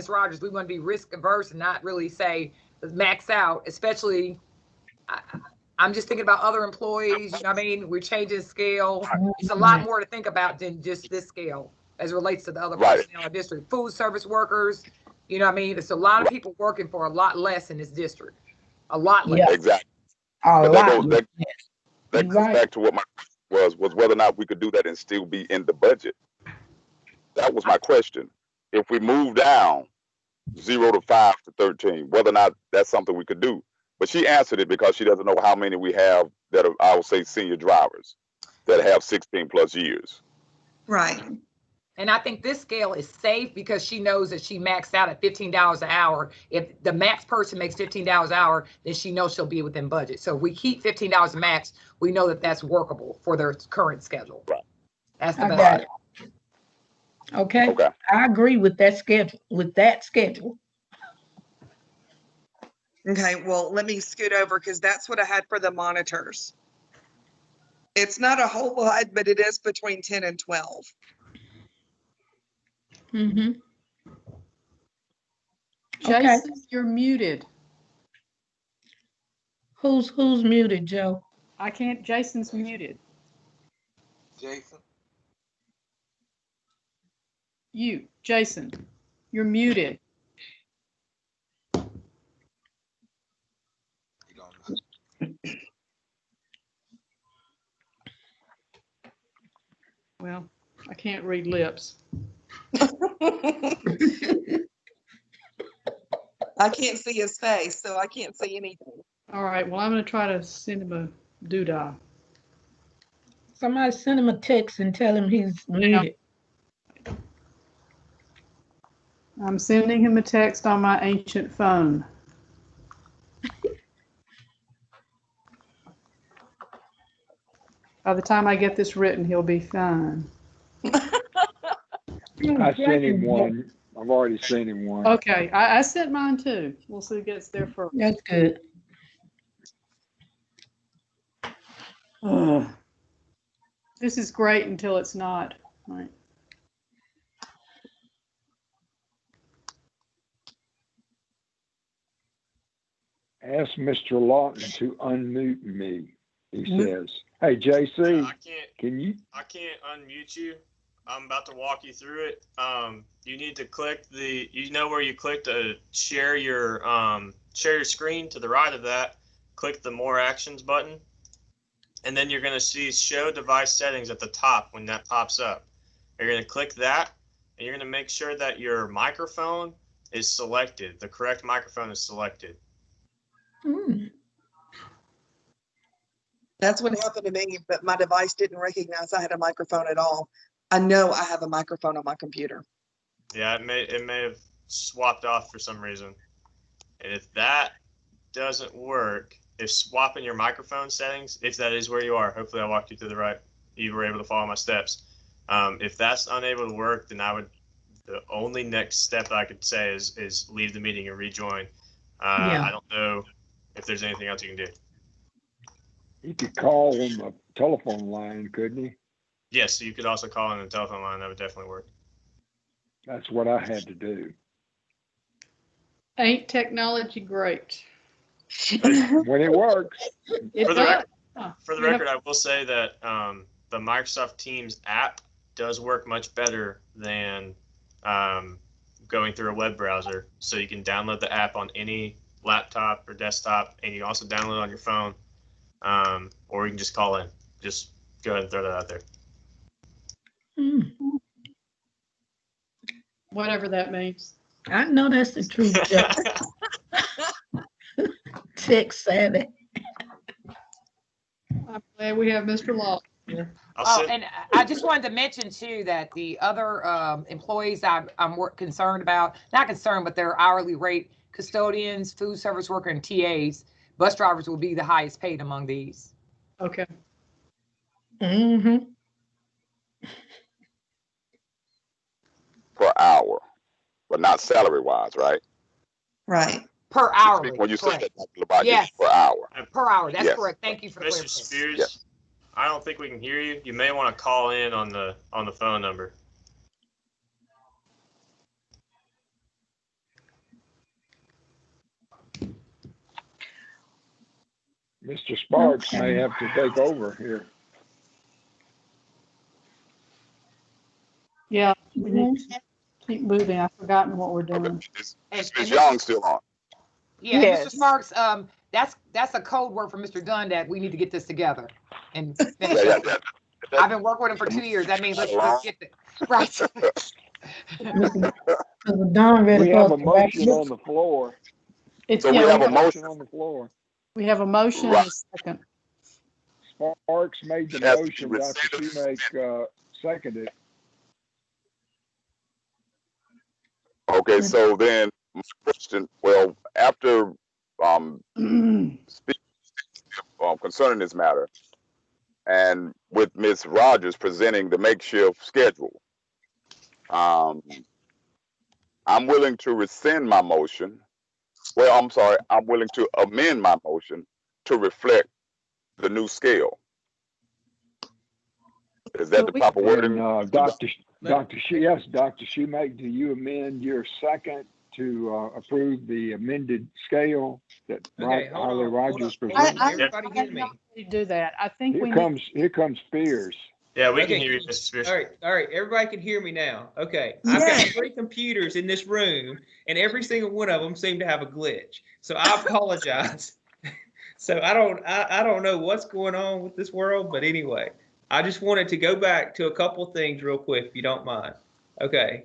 Rogers, we want to be risk averse and not really say max out, especially I'm just thinking about other employees, we're changing scale. It's a lot more to think about than just this scale as it relates to the other personnel in our district, food service workers. It's a lot of people working for a lot less in this district. A lot less. Yeah. Exactly. That goes back to what my question was whether or not we could do that and still be in the budget. That was my question. If we move down 0 to 5 to 13, whether or not that's something we could do. But she answered it because she doesn't know how many we have that are, I would say, senior drivers that have 16 plus years. Right. And I think this scale is safe because she knows that she maxed out at $15 an hour. If the max person makes $15 an hour, then she knows she'll be within budget. So if we keep $15 max, we know that that's workable for their current schedule. Right. That's the best. Okay. I agree with that schedule. Okay, well, let me scoot over because that's what I had for the monitors. It's not a whole lot, but it is between 10 and 12. Mm-hmm. Jason, you're muted. Who's muted, Joe? I can't. Jason's muted. Jason. Jason, you're muted. Well, I can't read lips. I can't see his face, so I can't see anything. All right, well, I'm going to try to send him a doodah. Somebody send him a text and tell him he's muted. I'm sending him a text on my ancient phone. By the time I get this written, he'll be fine. I sent him one. I've already sent him one. Okay, I sent mine too. We'll see who gets there first. That's good. This is great until it's not. Right. Ask Mr. Lawton to unmute me, he says. Hey, JC, can you? I can't unmute you. I'm about to walk you through it. You need to click the, you know where you click to share your screen. To the right of that, click the More Actions button. And then you're going to see Show Device Settings at the top when that pops up. You're going to click that, and you're going to make sure that your microphone is selected. The correct microphone is selected. That's what happened to me, but my device didn't recognize I had a microphone at all. I know I have a microphone on my computer. Yeah, it may have swapped off for some reason. And if that doesn't work, if swapping your microphone settings, if that is where you are, hopefully I walked you through the right, you were able to follow my steps. If that's unable to work, then the only next step I could say is leave the meeting and rejoin. I don't know if there's anything else you can do. He could call on the telephone line, couldn't he? Yes, so you could also call in the telephone line. That would definitely work. That's what I had to do. Ain't technology great? When it works. For the record, I will say that the Microsoft Teams app does work much better than going through a web browser. So you can download the app on any laptop or desktop, and you can also download it on your phone, or you can just call in. Just go ahead and throw that out there. Whatever that means. I know that's the truth. Tech savvy. I'm glad we have Mr. Law here. And I just wanted to mention too that the other employees I'm concerned about, not concerned, but their hourly rate, custodians, food service worker, and TAs, bus drivers will be the highest paid among these. Okay. Per hour, but not salary wise, right? Right. Per hour. When you say that, Dr. Yes. per hour. Per hour. That's Yes. correct. Thank you for the Mr. clarification. Spears, Yes. I don't think we can hear you. You may want to call in on the phone number. Mr. Sparks may have to take over here. Yeah, we need to keep moving. I've forgotten what we're doing. Is Ms. Young still on? Yeah, Yes. Mr. Sparks, that's a code word for Mr. Dunn that we need to get this together and finish it. I've been working with him for 2 years. That means let's get this right. We have a motion on the floor. It's, So we have a motion on the floor. We have a motion and a second. Sparks made the Yes, motion. Dr. Shoemake seconded. Okay, so then my question, well, after speaking concerning this matter, and with Ms. Rogers presenting the makeshift schedule, I'm willing to rescind my motion. Well, I'm sorry, I'm willing to amend my motion to reflect the new scale. Is that the proper wording? And, Dr. Shoemake, do you amend your second to approve the amended scale that Harley Rogers presented? Everybody hear me? We do that. I think Here comes Spears. Yeah, we can hear you, Mr. Spears. All right, everybody can hear me now. Okay, I've got 3 computers in this room, and every single one of them seem to have a glitch. So I apologize. So I don't know what's going on with this world, but anyway, I just wanted to go back to a couple things real quick, if you don't mind. Okay.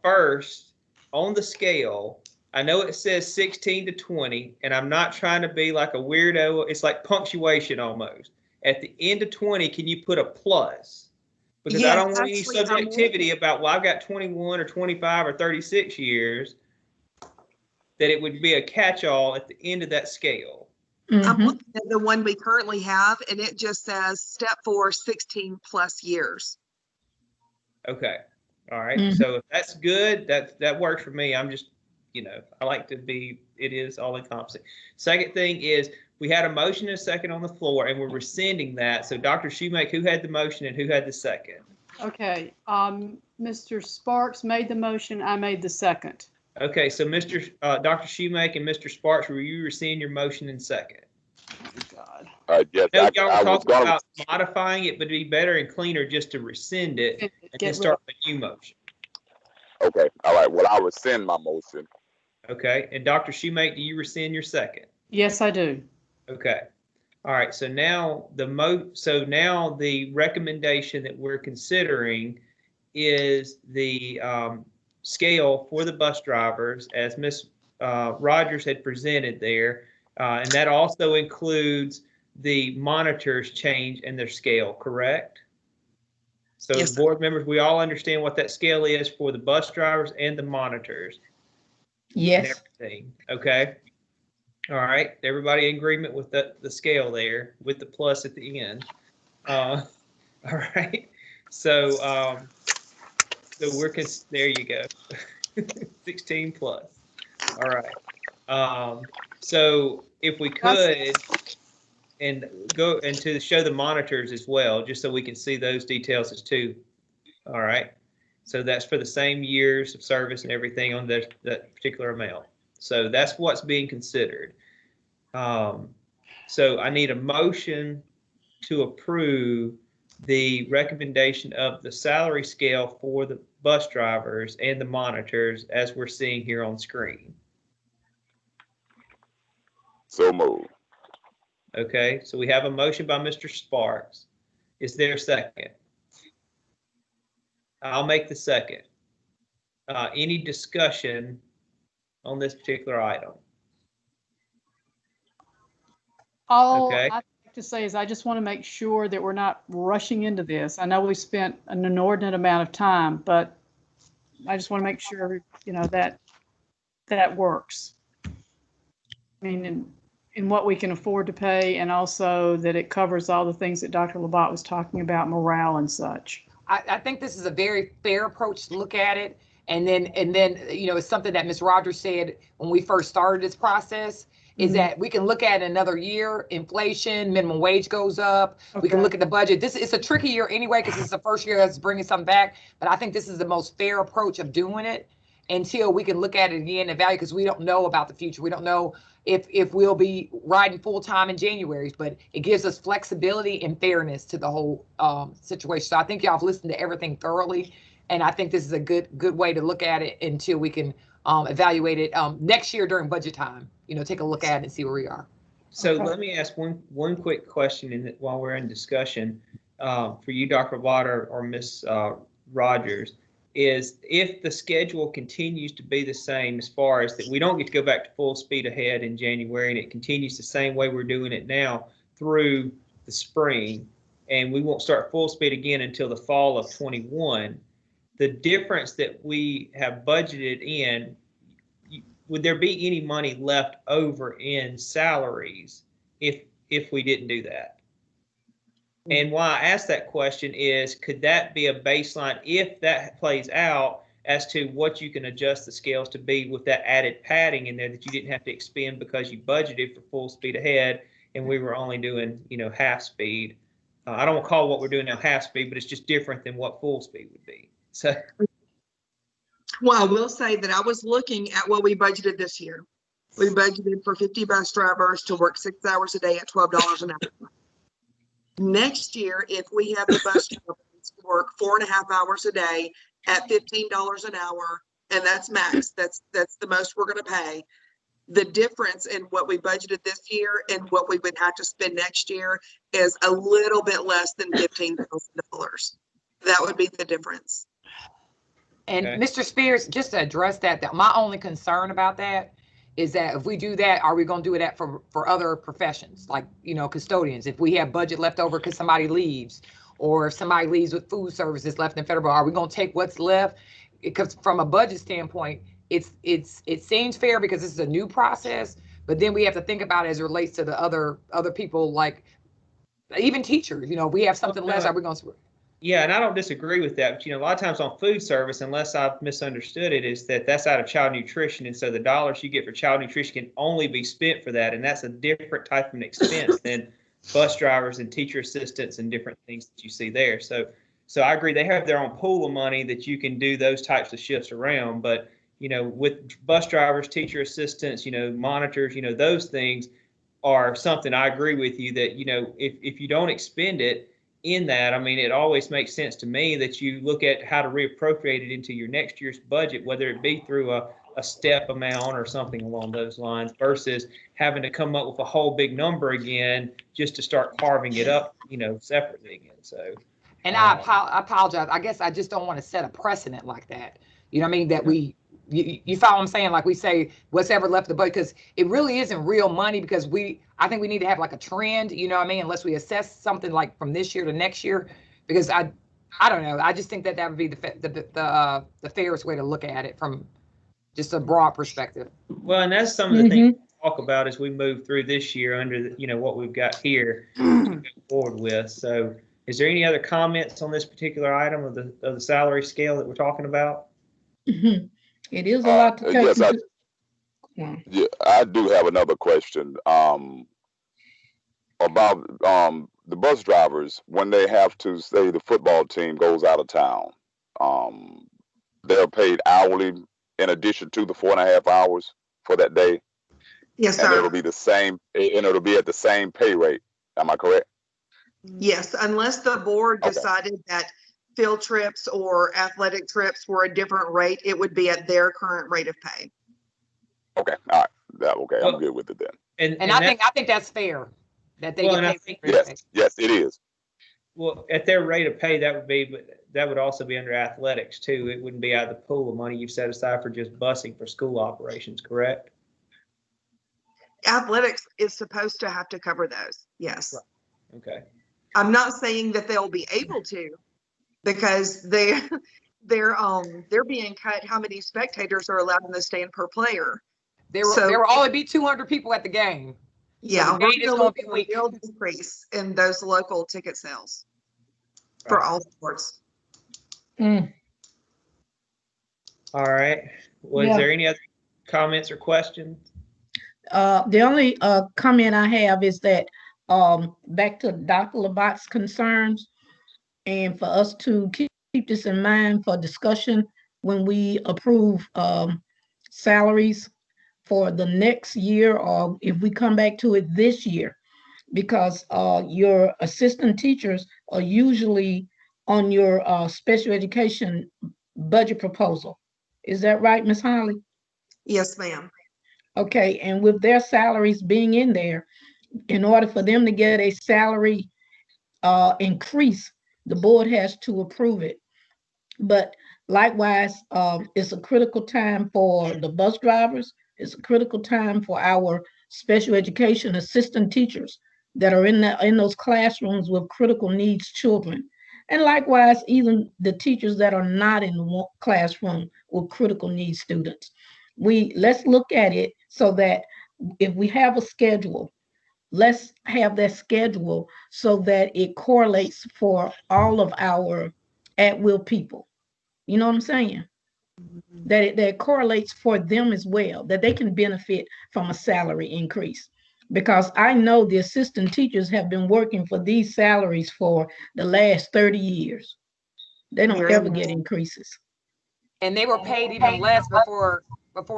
First, on the scale, I know it says 16 to 20, and I'm not trying to be like a weirdo. It's like punctuation almost. At the end of 20, can you put a plus? Because I Yes, don't want any actually, I'm subjectivity about, well, I've got 21 or 25 or 36 years, that it would be a catch-all at the end of that scale. I'm looking at the one we currently have, and it just says step 4, 16 plus years. Okay. All right. So if that's good, that works for me. I'm just, I like to be, it is all encompassing. Second thing is we had a motion and a second on the floor, and we're rescinding that. So Dr. Shoemake, who had the motion and who had the second? Okay, Mr. Sparks made the motion, I made the second. Okay, so Dr. Shoemake and Mr. Sparks, will you rescind your motion in second? God. Yes, I know y'all I were was talking gonna, about modifying it, but it'd be better and cleaner just to rescind it and then start a new motion. okay, all right, well, I'll rescind my motion. Okay, and Dr. Shoemake, do you rescind your second? Yes, I do. Okay. All right, so now the recommendation that we're considering is the scale for the bus drivers, as Ms. Rogers had presented there, and that also includes the monitors change and their scale, correct? So Yes, the board members, we all understand what that scale is for the bus drivers and the monitors. Yes. And everything, okay? All right, everybody in agreement with the scale there with the plus at the end. All right, so there you go, 16 plus. All right, so if we could and go and to show the monitors as well, just so we can see those details as too. All right, so that's for the same years of service and everything on that particular amount. So that's what's being considered. So I need a motion to approve the recommendation of the salary scale for the bus drivers and the monitors as we're seeing here on screen. So moved. Okay, so we have a motion by Mr. Sparks. Is there a second? I'll make the second. Any discussion on this particular item? All Okay. I'd like to say is I just want to make sure that we're not rushing into this. I know we spent an inordinate amount of time, but I just want to make sure, that works. I mean, in what we can afford to pay, and also that it covers all the things that Dr. Labat was talking about, morale and such. I think this is a very fair approach to look at it. And then, it's something that Ms. Rogers said when we first started this process, is that we can look at another year, inflation, minimum wage goes up. Okay. We can look at the budget. It's a tricky year anyway, because it's the first year that's bringing something back. But I think this is the most fair approach of doing it until we can look at it again and value, because we don't know about the future. We don't know if we'll be riding full time in January, but it gives us flexibility and fairness to the whole situation. So I think y'all have listened to everything thoroughly, and I think this is a good way to look at it until we can evaluate it next year during budget time. Take a look at it and see where we are. So let me ask one quick question while we're in discussion for you, Dr. Water or Ms. Rogers, is if the schedule continues to be the same as far as that we don't get to go back to full speed ahead in January, and it continues the same way we're doing it now through the spring, and we won't start full speed again until the fall of 21, the difference that we have budgeted in, would there be any money left over in salaries if we didn't do that? And why I ask that question is, could that be a baseline if that plays out as to what you can adjust the scales to be with that added padding in there that you didn't have to expend because you budgeted for full speed ahead and we were only doing, half speed. I don't want to call what we're doing now half speed, but it's just different than what full speed would be. So. Well, I will say that I was looking at what we budgeted this year. We budgeted for 50 bus drivers to work 6 hours a day at $12 an hour. Next year, if we have the bus drivers work 4.5 hours a day at $15 an hour, and that's max, that's the most we're going to pay. The difference in what we budgeted this year and what we would have to spend next year is a little bit less than $15,000. That would be the difference. And Okay. Mr. Spears, just to address that, my only concern about that is that if we do that, are we going to do that for other professions, like, you know, custodians? If we have budget left over because somebody leaves, or if somebody leaves with food services left in federal, are we going to take what's left? Because from a budget standpoint, it seems fair because this is a new process, but then we have to think about it as it relates to the other people, like even teachers. You know, we have something less. Are we going to? Yeah, and I don't disagree with that, but you know, a lot of times on food service, unless I've misunderstood it, is that that's out of child nutrition, and so the dollars you get for child nutrition can only be spent for that, and that's a different type of an expense than bus drivers and teacher assistants and different things that you see there. So I agree, they have their own pool of money that you can do those types of shifts around, but you know, with bus drivers, teacher assistants, you know, monitors, you know, those things are something I agree with you that, you know, if you don't expend it in that, I mean, it always makes sense to me that you look at how to reappropriate it into your next year's budget, whether it be through a step amount or something along those lines, versus having to come up with a whole big number again just to start carving it up, you know, separately again. So, and I apologize. I guess I just don't want to set a precedent like that. You know what I mean? That you follow what I'm saying? Like we say, what's ever left of the budget, because it really isn't real money, because I think we need to have like a trend, you know what I mean? Unless we assess something like from this year to next year, because I don't know. I just think that would be the fairest way to look at it from just a broad perspective. well, and that's some of the things we talk about as we move through this year under the, you know, what we've got here to go forward with. So is there any other comments on this particular item of the salary scale that we're talking about? It is a lot to take. Yes, I do have another question about the bus drivers when they have to, say the football team goes out of town. They're paid hourly in addition to the 4.5 hours for that day. Yes, and sir. it'll be the same, and it'll be at the same pay rate. Am I correct? Yes, unless the board decided that field trips or athletic trips were a different rate, it would be at their current rate of pay. Okay, all right. Okay, I'm good with it then. And I think that's fair that they get paid. Yes, it is. Well, at their rate of pay, that would be, but that would also be under athletics too. It wouldn't be out of the pool of money you've set aside for just busing for school operations, correct? Athletics is supposed to have to cover those. Yes. Right. Okay. I'm not saying that they'll be able to, because they're being cut how many spectators are allowed in the stand per player. There will only be 200 people at the game. Yeah, so the game is going to be weak. A real decrease in those local ticket sales for all sports. All right. Was there any other comments or questions? The only comment I have is that back to Dr. Labatt's concerns, and for us to keep this in mind for discussion when we approve salaries for the next year, or if we come back to it this year, because your assistant teachers are usually on your special education budget proposal. Is that right, Ms. Holly? Yes, ma'am. Okay, and with their salaries being in there, in order for them to get a salary increase, the board has to approve it. But likewise, it's a critical time for the bus drivers. It's a critical time for our special education assistant teachers that are in those classrooms with critical needs children. And likewise, even the teachers that are not in the classroom with critical needs students. Let's look at it so that if we have a schedule, let's have that schedule so that it correlates for all of our at-will people. You know what I'm saying? That it correlates for them as well, that they can benefit from a salary increase. Because I know the assistant teachers have been working for these salaries for the last 30 years. They don't ever get increases. And they were paid even less before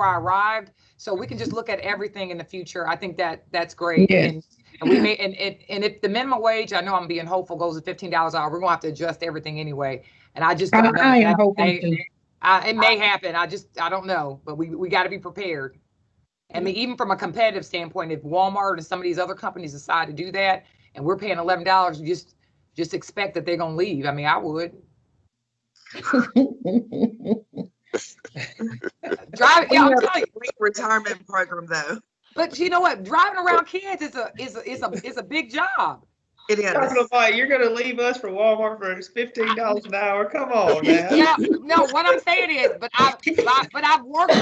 I arrived. So we can just look at everything in the future. I think that's great. Yes. And we may, and if the minimum wage, I know I'm being hopeful, goes to $15 an hour, we're gonna have to adjust everything anyway. And I just don't know. I am hoping to. It may happen. I don't know, but we got to be prepared. I mean, even from a competitive standpoint, if Walmart and some of these other companies decide to do that, and we're paying $11, you just expect that they're gonna leave. I mean, I would. Drive, We yeah, I'm have telling you. a great retirement program though. But you know what? Driving around kids is a big job. It is. Talking about you're gonna leave us for Walmart for $15 an hour. Come on now. Yeah, no, what I'm saying is, but I've worked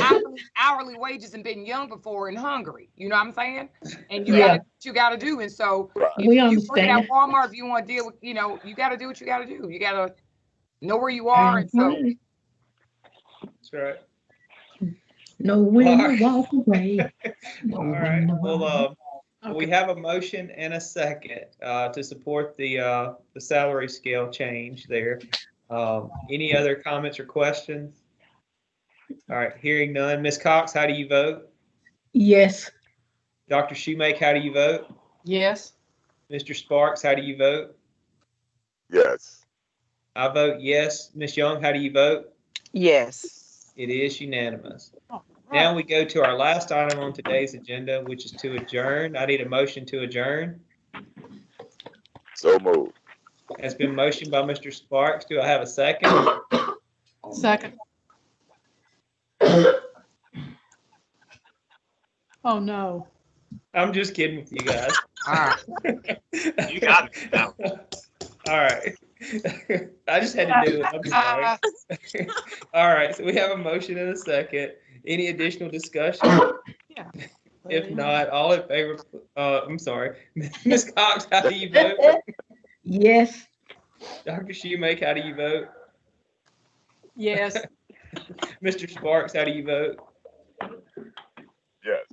hourly wages and been young before and hungry. You know what I'm saying? And you gotta do what you gotta do. And so if We you work understand. at Walmart, if you want to deal with, you know, you gotta do what you gotta do. You gotta know where you are. And so That's right. Know when All to walk away. Know All when right. to Well, Okay. we have a motion and a second to support the salary scale change there. Any other comments or questions? All right, hearing none. Ms. Cox, how do you vote? Yes. Dr. Shoemake, how do you vote? Yes. Mr. Sparks, how do you vote? Yes. I vote yes. Ms. Young, how do you vote? Yes. It is unanimous. All Now right. we go to our last item on today's agenda, which is to adjourn. I need a motion to adjourn. So moved. Has been motioned by Mr. Sparks. Do I have a second? Second. Oh, no. I'm just kidding with you guys. all right. You got me now. All right. I just had to do it. I'm sorry. All right. So we have a motion and a second. Any additional discussion? Yeah. If not, all in favor, I'm sorry. Ms. Cox, how do you vote? Yes. Dr. Shoemake, how do you vote? Yes. Mr. Sparks, how do you vote? Yes.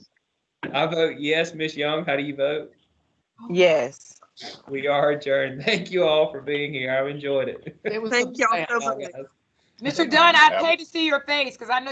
I vote yes. Ms. Young, how do you vote? Yes. We are adjourned. Thank you all for being here. I've enjoyed it. It was Thank y'all a so Bye, much. guys. Mr. Dunn, I'd pay to see your face because I know you